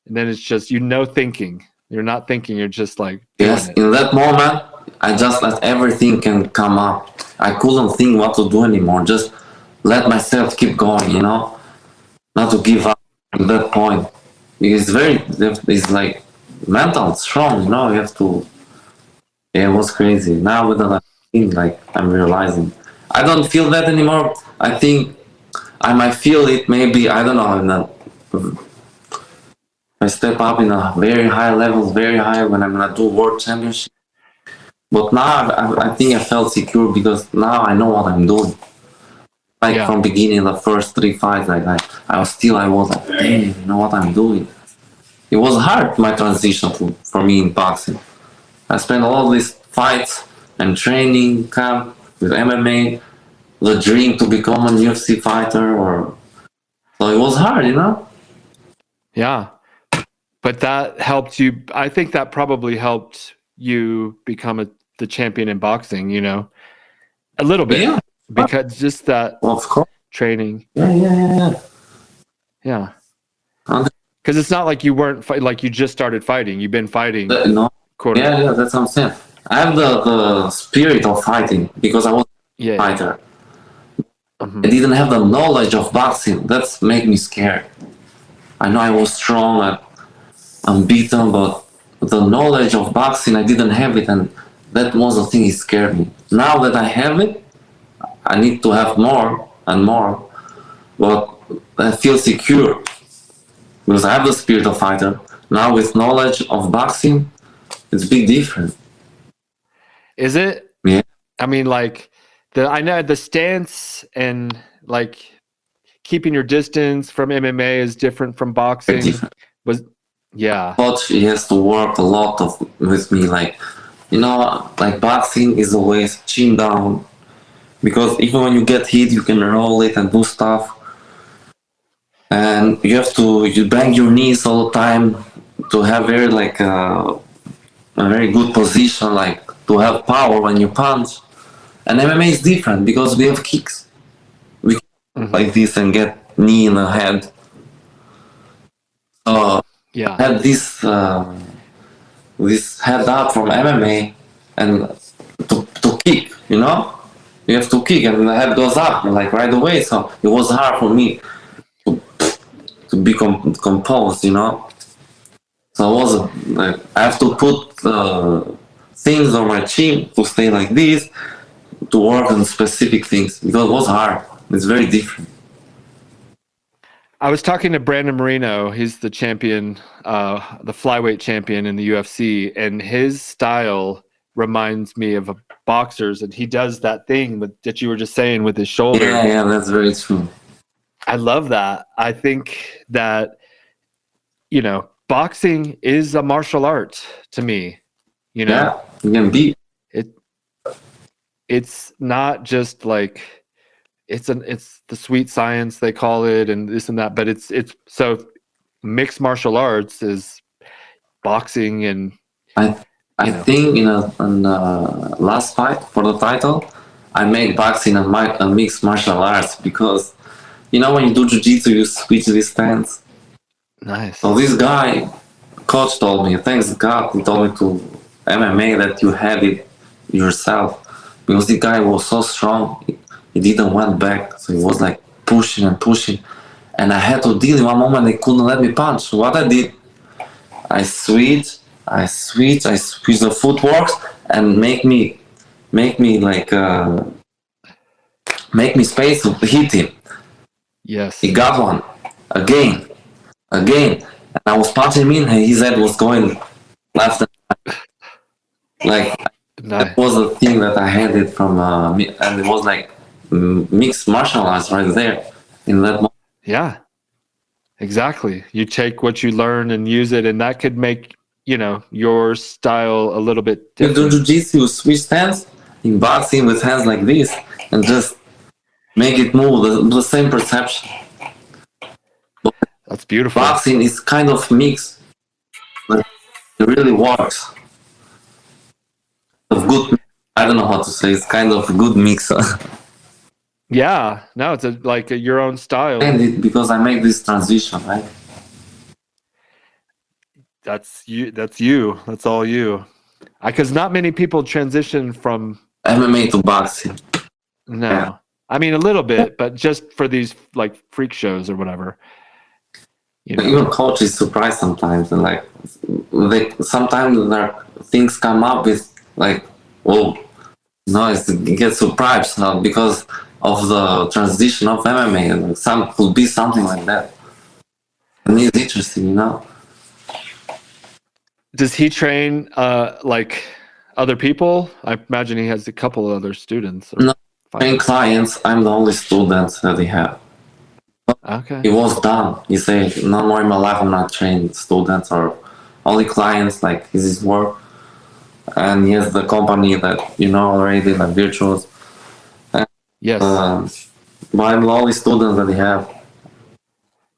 and then it's just, you know, thinking. You're not thinking, you're just like doing Yes, it. in that moment, I just let everything can come up. I couldn't think what to do anymore. Just let myself keep going, you know, not to give up at that point. It's like mental strong, you know. You have to. Yeah, it was crazy. Now with that, like, I'm realizing, I don't feel that anymore. I think I might feel it, maybe, I don't know. I step up in a very high level, very high, when I'm gonna do world championship. But now I think I felt secure, because now I know what I'm doing. Like, Yeah. from beginning, the first 3 fights, like, I was like, damn, you know what I'm doing. It was hard, my transition for me in boxing. I spent all these fights and training camp with MMA, the dream to become a UFC fighter, or so it was hard, you know. Yeah. But that helped you. I think that probably helped you become the champion in boxing, you know, a little bit, Yeah, because just that of course. training. Yeah. Yeah. And Because it's not like you weren't like you just started fighting. You've been fighting, no, quote unquote. yeah, that's what I'm saying. I have the spirit of fighting, because I was a Yeah. fighter. Mhm. I didn't have the knowledge of boxing. That's make me scared. I know I was strong and unbeaten, but the knowledge of boxing, I didn't have it, and that was the thing that scared me. Now that I have it, I need to have more and more, but I feel secure because I have the spirit of fighter. Now with knowledge of boxing, it's big difference. Is it? Yeah, I mean, like I know the stance and like keeping your distance from MMA is different from very boxing. different. Yeah. Coach, he has to work a lot with me, like, you know, like boxing is always chin down, because even when you get hit, you can roll it and do stuff. And you bang your knees all the time to have a very good position, like to have power when you punch. And MMA is different, because we have kicks. We can like this and get knee in the head. So Yeah. I had this head up from MMA, and to kick, you know, you have to kick, and the head goes up like right away. So it was hard for me to be composed, you know. So I was like, I have to put things on my chin to stay like this, to work on specific things, because it was hard. It's very different. I was talking to Brandon Moreno. He's the champion, the flyweight champion in the UFC, and his style reminds me of a boxer's, and he does that thing that you were just saying with his shoulder. Yeah, that's very true. I love that. I think that, you know, boxing is a martial art to me. You know, Yeah, you can beat. it's not just like it's the sweet science they call it and this and that, but it's so mixed martial arts is boxing and I think in last fight for the title, I made boxing a mixed martial arts because when you do jiu-jitsu, you switch these stance. nice. So this guy, coach told me, thanks God, he told me to MMA that you have it yourself because the guy was so strong, he didn't went back, so he was like pushing and pushing, and I had to deal. In one moment they couldn't let me punch. So what I did, I switch the footworks and make me like make me space to hit him. Yes. He got one again, and I was punching him in, and his head was going left and right. Like Nice. that was the thing that I had it from, and it was like mixed martial arts right there in that moment. Yeah, exactly. You take what you learn and use it, and that could make your style a little bit You do different. jiu-jitsu, you switch hands in boxing with hands like this, and just make it move the same perception. That's beautiful. Boxing is kind of mix, but it really works. Of good, I don't know how to say. It's kind of a good mix. Yeah, no, it's like your own style. And because I make this transition, right? That's you. That's all you. Because not many people transition from MMA to boxing. no. Yeah. I mean, a little bit, but just for these like freak shows or whatever. Even coach is surprised sometimes, and like sometimes things come up with like, oh, no, it gets surprised because of the transition of MMA. Like, some could be something like that, and it's interesting, Does he train like other people? I imagine he has a couple of other students. No, train clients. I'm the only student that he have. Okay. He was done. He said, no more in my life I'm not trained students or only clients, like this is work. And he has the company that already, like Virtuals. Yes. But I'm the only student that he have.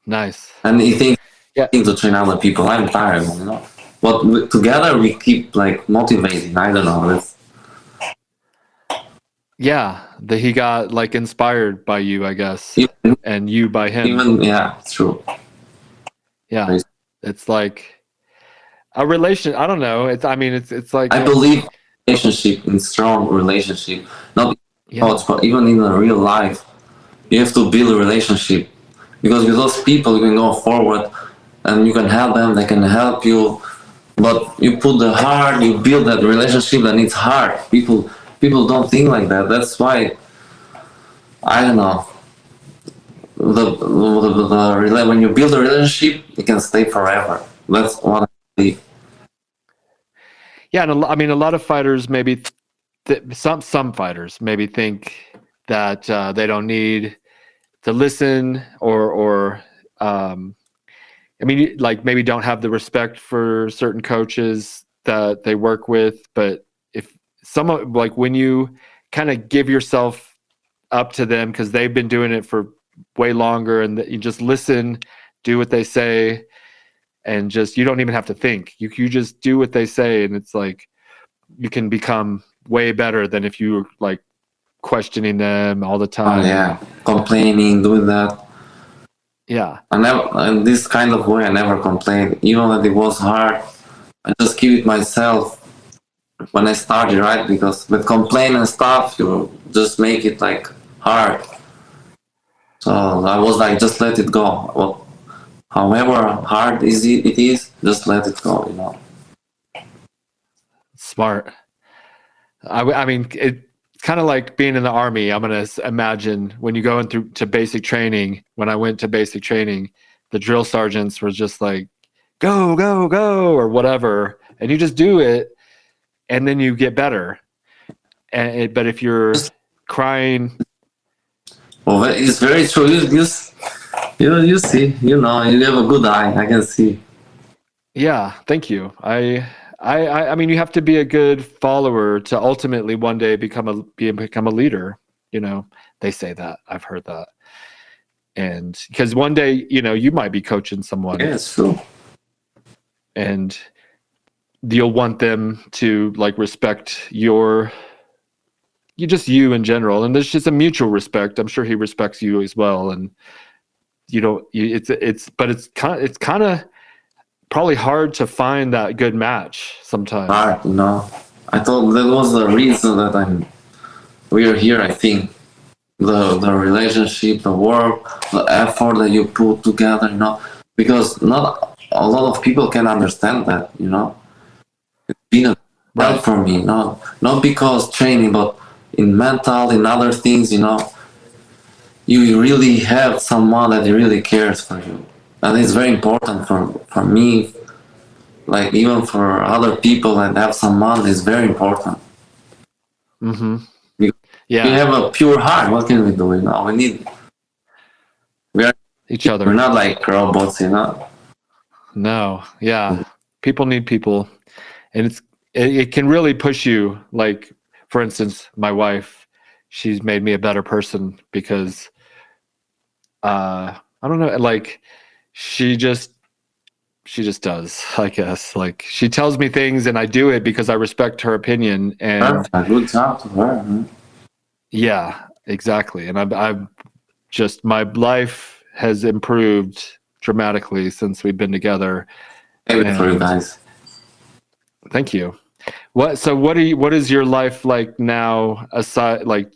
Nice. And he thinks Yeah. to train other people. I'm tired, But together we keep like motivating. I don't know. Yeah, that he got like inspired by you, I guess, and you by him. Yeah, it's true. Yeah, it's like a relation. I don't know. It's like I believe relationship, in strong relationship, not yeah. thoughts, but even in the real life, you have to build a relationship because with those people you can go forward and you can help them. They can help you, but you put the heart, you build that relationship, and it's hard. People don't think like that. That's why I don't know. When you build a relationship, it can stay forever. That's what I believe. Yeah, and a lot of fighters maybe some fighters maybe think that they don't need to listen or like maybe don't have the respect for certain coaches that they work with. But if someone like when you kind of give yourself up to them because they've been doing it for way longer and you just listen, do what they say, and just you don't even have to think. You just do what they say, and it's like you can become way better than if you were like questioning them all the time. Yeah, complaining, doing that. Yeah. I never, in this kind of way, I never complained. Even when it was hard, I just keep it myself when I started, right? Because with complaint and stuff, you just make it like hard. So I was like, just let it go. Well, however hard it is, just let it go, Smart. I mean, it's kind of like being in the Army. I'm going to imagine when you go to basic training, when I went to basic training, the drill sergeants were just like, go, go, go, or whatever. And you just do it, and then you get better. But if you're crying... Well, it's very true. You see, you have a good eye. I can see. Yeah, thank you. I mean, you have to be a good follower to ultimately one day become a leader. They say that. I've heard that. And because one day, you might be coaching someone. Yeah, it's true. And you'll want them to like respect you in general, and there's just a mutual respect. I'm sure he respects you as well, and it's kind of probably hard to find that good match sometimes. Hard, I thought that was the reason that we are here. I think the relationship, the work, the effort that you put together, because not a lot of people can understand that, It's been a help for me, not because training, but in mental, in other things, you really have someone that really cares for you. And it's very important for me, like even for other people, that have someone is very important. Mm-hmm. Yeah. We have a pure heart. What can we do? We are each other. We're not like robots, No, yeah. People need people, and it can really push you. Like, for instance, my wife, she's made me a better person because, I don't know, like she just does, I guess. Like she tells me things and I do it because I respect her opinion. And a good job to her. Yeah, exactly. And I've just, my life has improved dramatically since we've been together. Maybe for you guys. Thank you. What is your life like now, aside, like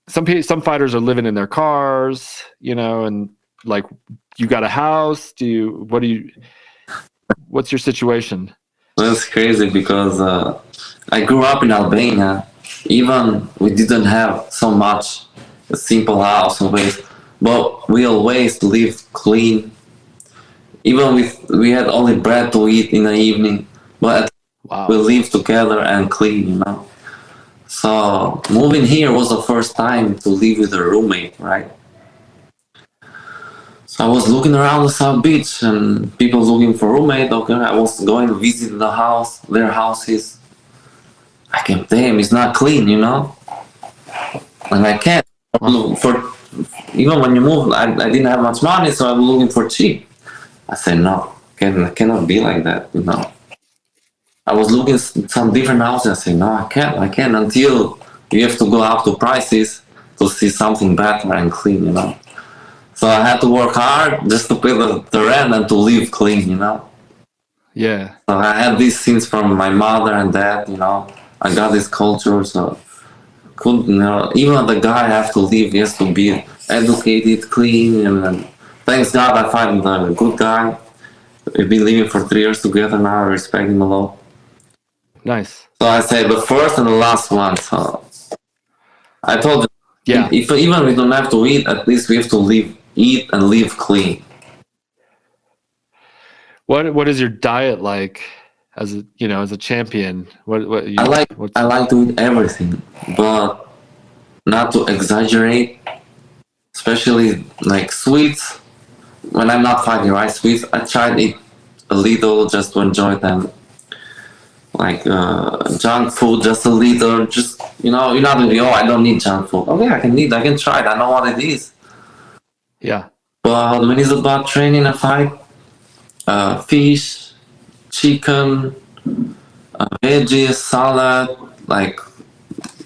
some fighters are living in their cars, and like you got a house, what's your situation? That's crazy because I grew up in Albania. Even we didn't have so much a simple house always, but we always lived clean. Even we had only bread to eat in the evening, but Wow. we lived together and clean, So moving here was the first time to live with a roommate, right? So I was looking around the South Beach and people looking for roommate. Okay, I was going to visit their houses. I came, damn, it's not clean, And I can't. Even when you move, I didn't have much money, so I was looking for cheap. I said, no, cannot be like that, I was looking at some different houses. I said, no, I can't until you have to go up to prices to see something better and clean, So I had to work hard just to pay the rent and to live clean, Yeah. So I had these things from my mother and dad, I got this culture, so even the guy have to live, he has to be educated, clean, and thanks God I find a good guy. We've been living for 3 years together now, I respect him a lot. Nice. So I say the first and the last one. So I told you, yeah, if even we don't have to eat, at least we have to eat and live clean. What is your diet like as a champion? I like to eat everything, but not to exaggerate, especially like sweets. When I'm not fighting, right? Sweets, I try to eat a little just to enjoy them. Like junk food, just a little, just you're not gonna be, I don't need junk food. Okay, I can try it. I know what it is. Yeah. But when it's about training a fight, fish, chicken, veggies, salad, like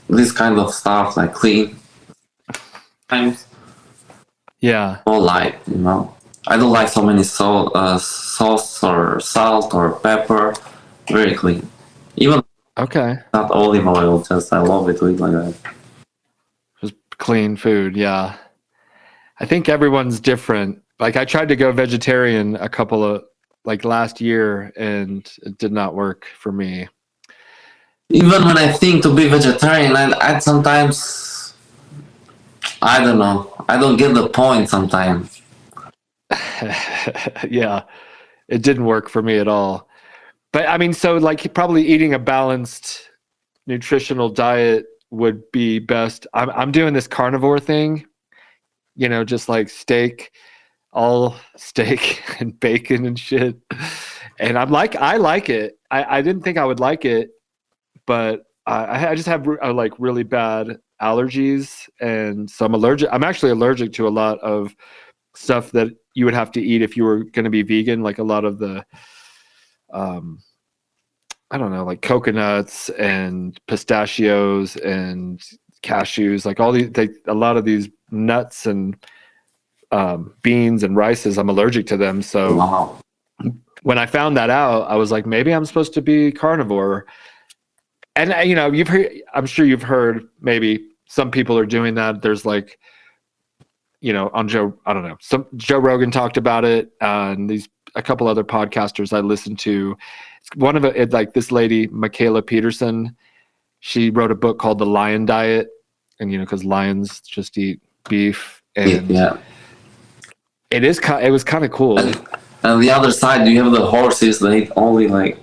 this kind of stuff, like clean. Times. Yeah. All light, I don't like so many sauce or salt or pepper. Very clean. Even not olive oil, just I love it to eat like that. Just clean food, yeah. I think everyone's different. Like I tried to go vegetarian a couple of last year and it did not work for me. Even when I think to be vegetarian, I sometimes, I don't know, I don't get the point sometimes. Yeah, it didn't work for me at all. But I mean, so probably eating a balanced nutritional diet would be best. I'm doing this carnivore thing, just like steak, all steak and bacon and shit. And I like it. I didn't think I would like it, but I just have really bad allergies, and so I'm actually allergic to a lot of stuff that you would have to eat if you were going to be vegan, like a lot of the I don't know, like coconuts and pistachios and cashews, like all these, a lot of these nuts and beans and rices. I'm allergic to them. So Wow. when I found that out, I was like, maybe I'm supposed to be carnivore. And you know, you've heard, I'm sure you've heard, maybe some people are doing that. There's like, you know, on I don't know, Joe Rogan talked about it, and a couple other podcasters I listened to. One of it, like this lady, Michaela Peterson, she wrote a book called The Lion Diet, and you know, because lions just eat beef, and Yeah. it was kind of cool. And the other side, you have the horses that eat only like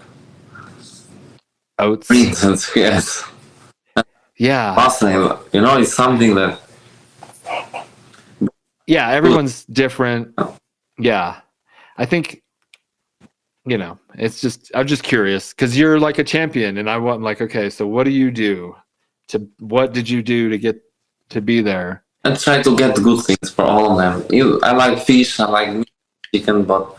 Oats. greens and yes. Yeah. Fascinating. You know, it's something that. Yeah, everyone's different. Yeah. I think, you know, it's just, I'm just curious because you're like a champion, and I'm like, okay, so what do you do what did you do to get to be there? I try to get good things for all of them. I like fish, I like meat, chicken, but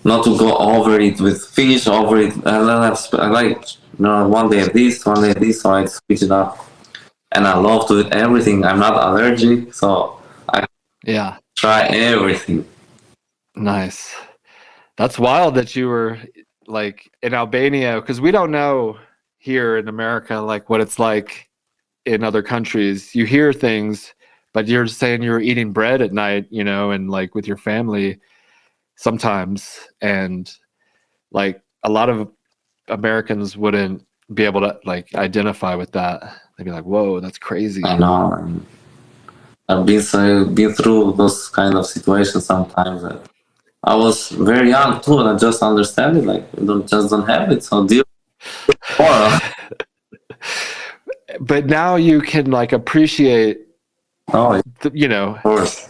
not to go over it with fish, over it. I like, you know, one day this, so I switch it up. And I love to eat everything. I'm not allergic, so I try everything. Nice. That's wild that you were like in Albania, because we don't know here in America like what it's like in other countries. You hear things, but you're saying you're eating bread at night, you know, and like with your family sometimes, and like a lot of Americans wouldn't be able to like identify with that. They'd be like, "Whoa, that's crazy." I know. I've been through those kind of situations sometimes. That I was very young too, and I just understand it. Like, you don't have it, so deal. But now you can like appreciate. Oh, you know. Of course.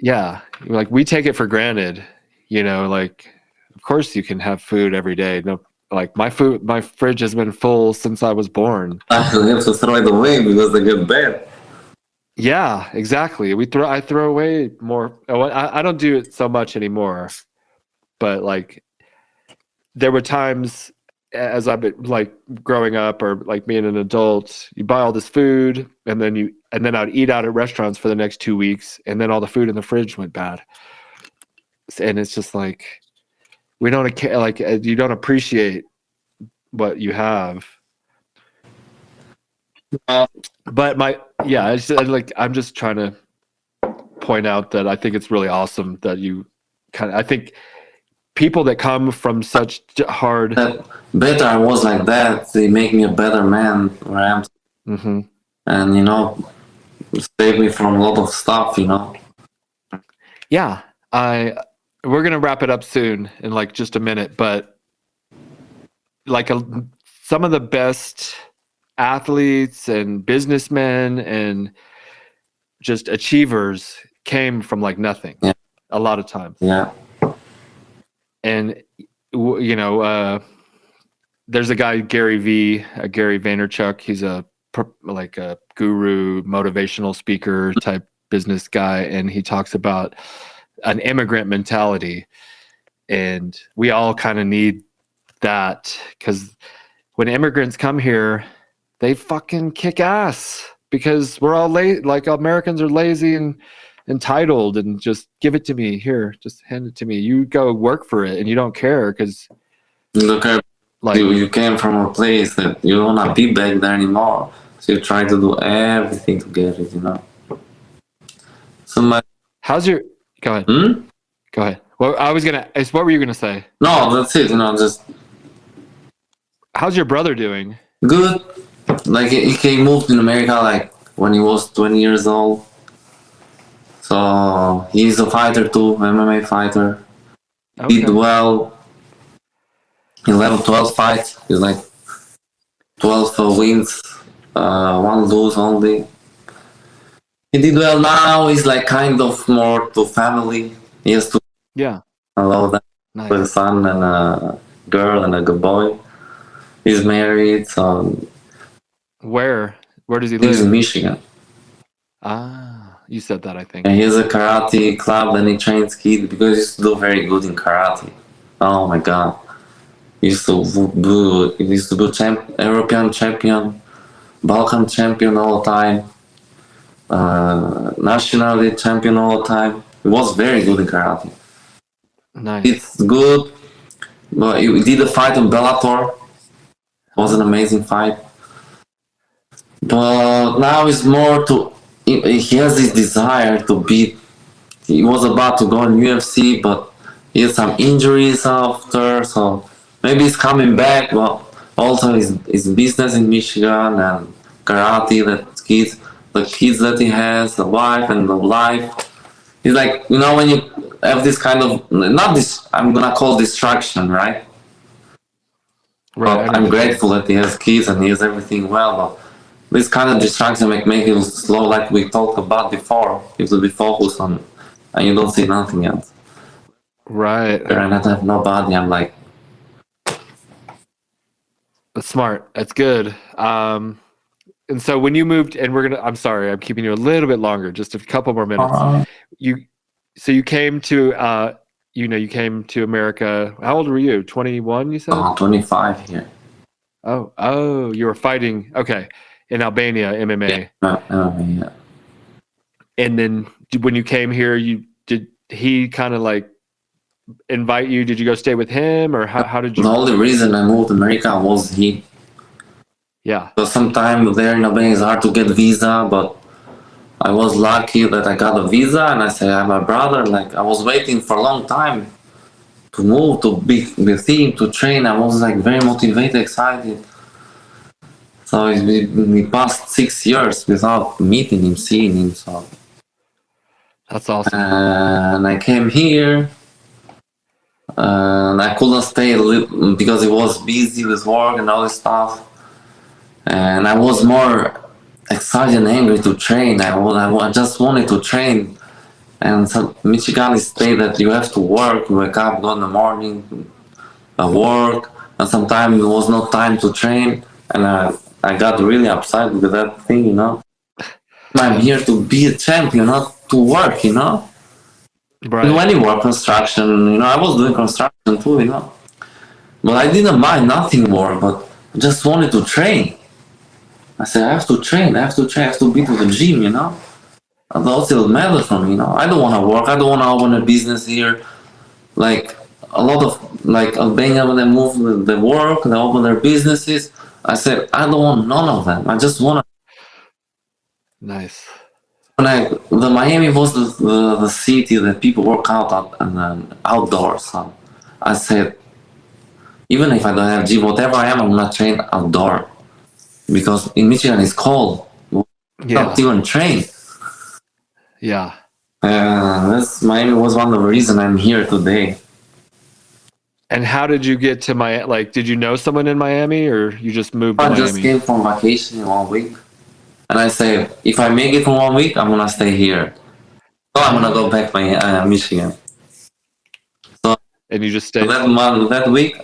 Yeah, like we take it for granted. You know, like of course you can have food every day. No, like my fridge has been full since I was born. I have to throw it away because they get bad. Yeah, exactly. I throw away more. I don't do it so much anymore, but like there were times as I've been like growing up or like being an adult, you buy all this food and then I'd eat out at restaurants for the next 2 weeks, and then all the food in the fridge went bad. And it's just like we don't like you don't appreciate what you have. But I'm just trying to point out that I think it's really awesome that you I think people that come from such hard. Better I was like that. They make me a better man where I am. Mm-hmm. And, you know, save me from a lot of stuff, you know. Yeah. We're going to wrap it up soon in like just a minute, but like some of the best athletes and businessmen and just achievers came from like nothing. Yeah. A lot of times. Yeah. And you know, there's a guy, Gary Vaynerchuk. He's a guru, motivational speaker type business guy, and he talks about an immigrant mentality, and we all kind of need that because when immigrants come here, they fucking kick ass because we're all like Americans are lazy and entitled and just give it to me here, just hand it to me. You go work for it and you don't care because look at like you came from a place that you don't want to be back there anymore, so you try to do everything to get it, you know. So how's your go ahead go ahead. Well, what were you gonna say? No, that's it, you know. Just how's your brother doing? Good. Like he moved in America like when he was 20 years old. So he's a fighter too, MMA fighter. Okay. Did well. 12 fights. He's like 12 wins, 1 lose only. He did well now. He's like kind of more to family. He has to allow that with a son and a girl and a good boy. He's married. So where does he live? He's in Michigan. You said that, I think. And he has a karate club and he trains kids because he used to do very good in karate. Oh my god. He used to be European champion, Balkan champion all the time, nationality champion all the time. He was very good in karate. Nice. It's good, but he did a fight in Bellator. It was an amazing fight. But now it's more to. He has this desire to beat. He was about to go in UFC, but he had some injuries after, so maybe he's coming back. But also his business in Michigan and karate, the kids that he has, the wife and the life. It's like, when you have this kind of, not this, I'm gonna call distraction, right? Right. But I'm grateful that he has kids and he has everything well. But this kind of distraction make him slow, like we talked about before. You have to be focused on, and you don't see nothing else. Right. And I have nobody. I'm like, That's smart. That's good. And so when you moved, and I'm sorry, I'm keeping you a little bit longer, just a couple more minutes. You came to, you came to America. How old were you? 21, you said? 25 here. Oh, you were fighting. Okay. In Albania, MMA. Yeah. And then when you came here, did he kind of like invite you? Did you go stay with him, or how did you? The only reason I moved to America was he. Yeah. So sometimes there in Albania it's hard to get visa, but I was lucky that I got a visa, and I said I have my brother. Like I was waiting for a long time to move to be with him to train. I was like very motivated, excited. So we passed 6 years without meeting him, seeing him. So That's awesome. and I came here. And I couldn't stay because he was busy with work and all this stuff. And I was more excited and angry to train. I just wanted to train. And so Michigan state that you have to work. You wake up, go in the morning, work, and sometimes there was no time to train. And I got really upset with that thing, I'm here to be a champion, not to work, Right. Do any work, construction, I was doing construction too, But I didn't mind nothing more, but I just wanted to train. I said, I have to train, I have to be to the gym, That's what matters for me, I don't want to work, I don't want to open a business here. Like, a lot of, Albania, when they move, they work, they open their businesses. I said, I don't want none of them. I just want to. Nice. The Miami was the city that people work out and outdoors. So I said, even if I don't have gym, whatever I am, I'm not trained outdoor because in Michigan it's cold. Not even train. Yeah. Miami was one of the reasons I'm here today. And how did you get to Miami? Like, did you know someone in Miami, or you just moved to Miami? I just came from vacation in 1 week. And I say, if I make it for 1 week, I'm gonna stay here. So I'm gonna go back to Michigan. So and you just stayed. That week,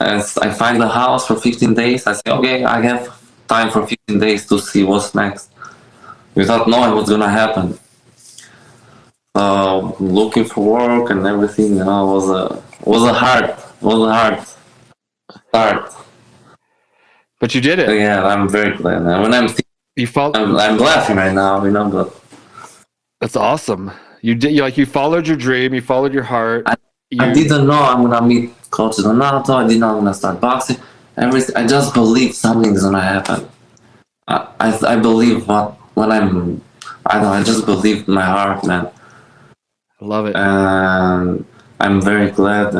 as I find a house for 15 days. I say, okay, I have time for 15 days to see what's next, without knowing what's gonna happen. Looking for work and everything, was a hard start. But you did it. Yeah, I'm very glad. And when I'm laughing right now, but that's awesome. You did. You followed your dream. You followed your heart. I didn't know I'm gonna meet Coach Donato. I didn't know I'm gonna start boxing. I just believe something's gonna happen. I believe I just believe in my heart, man. I love it. And I'm very glad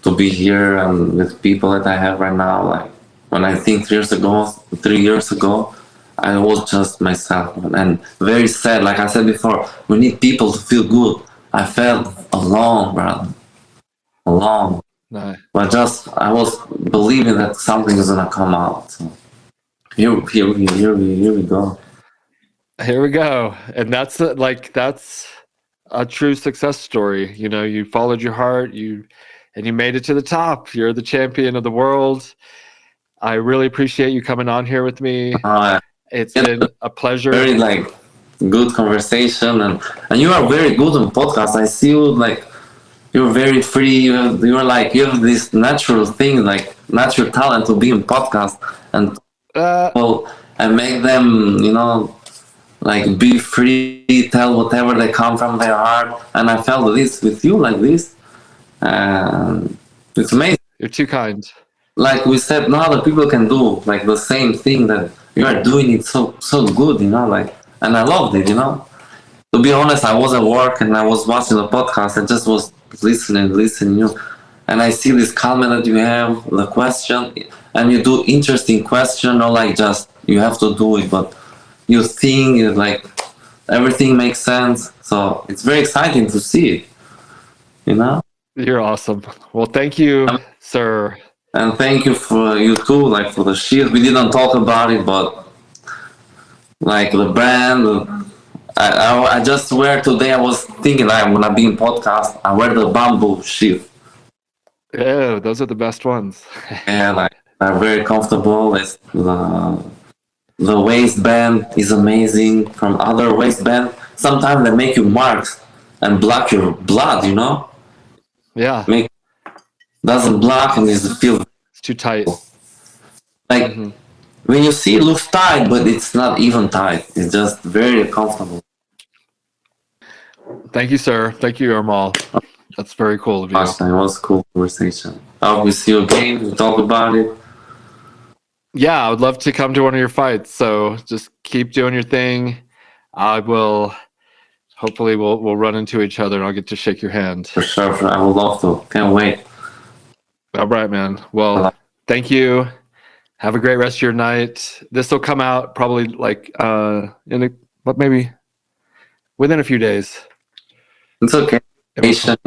to be here and with people that I have right now. Like when I think 3 years ago, I was just myself and very sad. Like I said before, we need people to feel good. I felt alone, brother. Alone. Nice. But I was believing that something is gonna come out. So here we go. Here we go. And that's a true success story. You followed your heart, and you made it to the top. You're the champion of the world. I really appreciate you coming on here with me. It's been a pleasure. Very good conversation, and you are very good on podcasts. I see you you're very free. You're like, you have this natural thing, like natural talent to be in podcast and and make them, like be free, tell whatever they come from their heart. And I felt this with you like this. And it's amazing. You're too kind. Like we said, no other people can do like the same thing that you are doing. It so good, like, and I loved it, To be honest, I was at work and I was watching the podcast. I just was listening, and I see this comment that you have, the question, and you do interesting question, not like just you have to do it, but you think like everything makes sense. So it's very exciting to see it, You're awesome. Well, thank you, sir. And thank you for you too, like for the SHEATH. We didn't talk about it, but like the brand, I just wear today. I was thinking I'm gonna be in podcast. I wear the bamboo SHEATH. Yeah, those are the best ones. Yeah, like they're very comfortable. It's the waistband is amazing from other waistband. Sometimes they make you marks and block your blood. Yeah. Doesn't block and it feels It's too tight. like when you see it looks tight, but it's not even tight. It's just very comfortable. Thank you, sir. Thank you, Ermal. That's very cool of you. Last time it was a cool conversation. I hope we see you again. We talk about it. Yeah, I would love to come to one of your fights. So just keep doing your thing. I will. Hopefully, we'll run into each other, and I'll get to shake your hand. For sure. I would love to. Can't wait. All right, man. Well, thank you. Have a great rest of your night. This will come out probably like maybe within a few days. It's okay. Patient,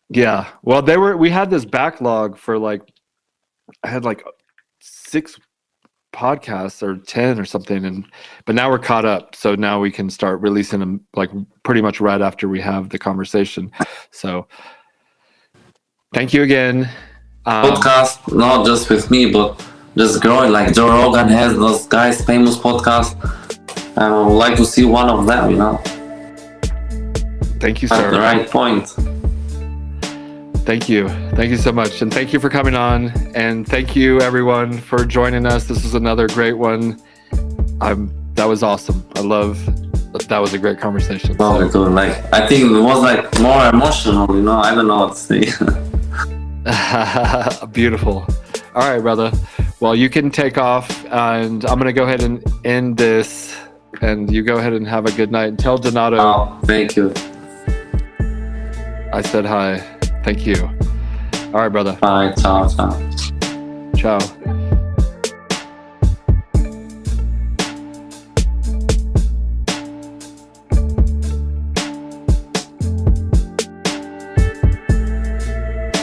Yeah. Well, we had this backlog for I had 6 podcasts or 10 or something, but now we're caught up. So now we can start releasing them pretty much right after we have the conversation. So thank you again. Podcast, not just with me, but just growing. Like Joe Rogan has those guys, famous podcasts. I would like to see one of them, Thank you, At sir. the right point. Thank you. Thank you so much. And thank you for coming on. And thank you, everyone, for joining us. This was another great one. That was awesome. That was a great conversation. Lovely too. I think it was more emotional, I don't know what to say. Beautiful. All right, brother. Well, you can take off, and I'm going to go ahead and end this. And you go ahead and have a good night. And tell Donato. Oh, thank you. I said hi. Thank you. All right, brother. Bye. Ciao. Ciao.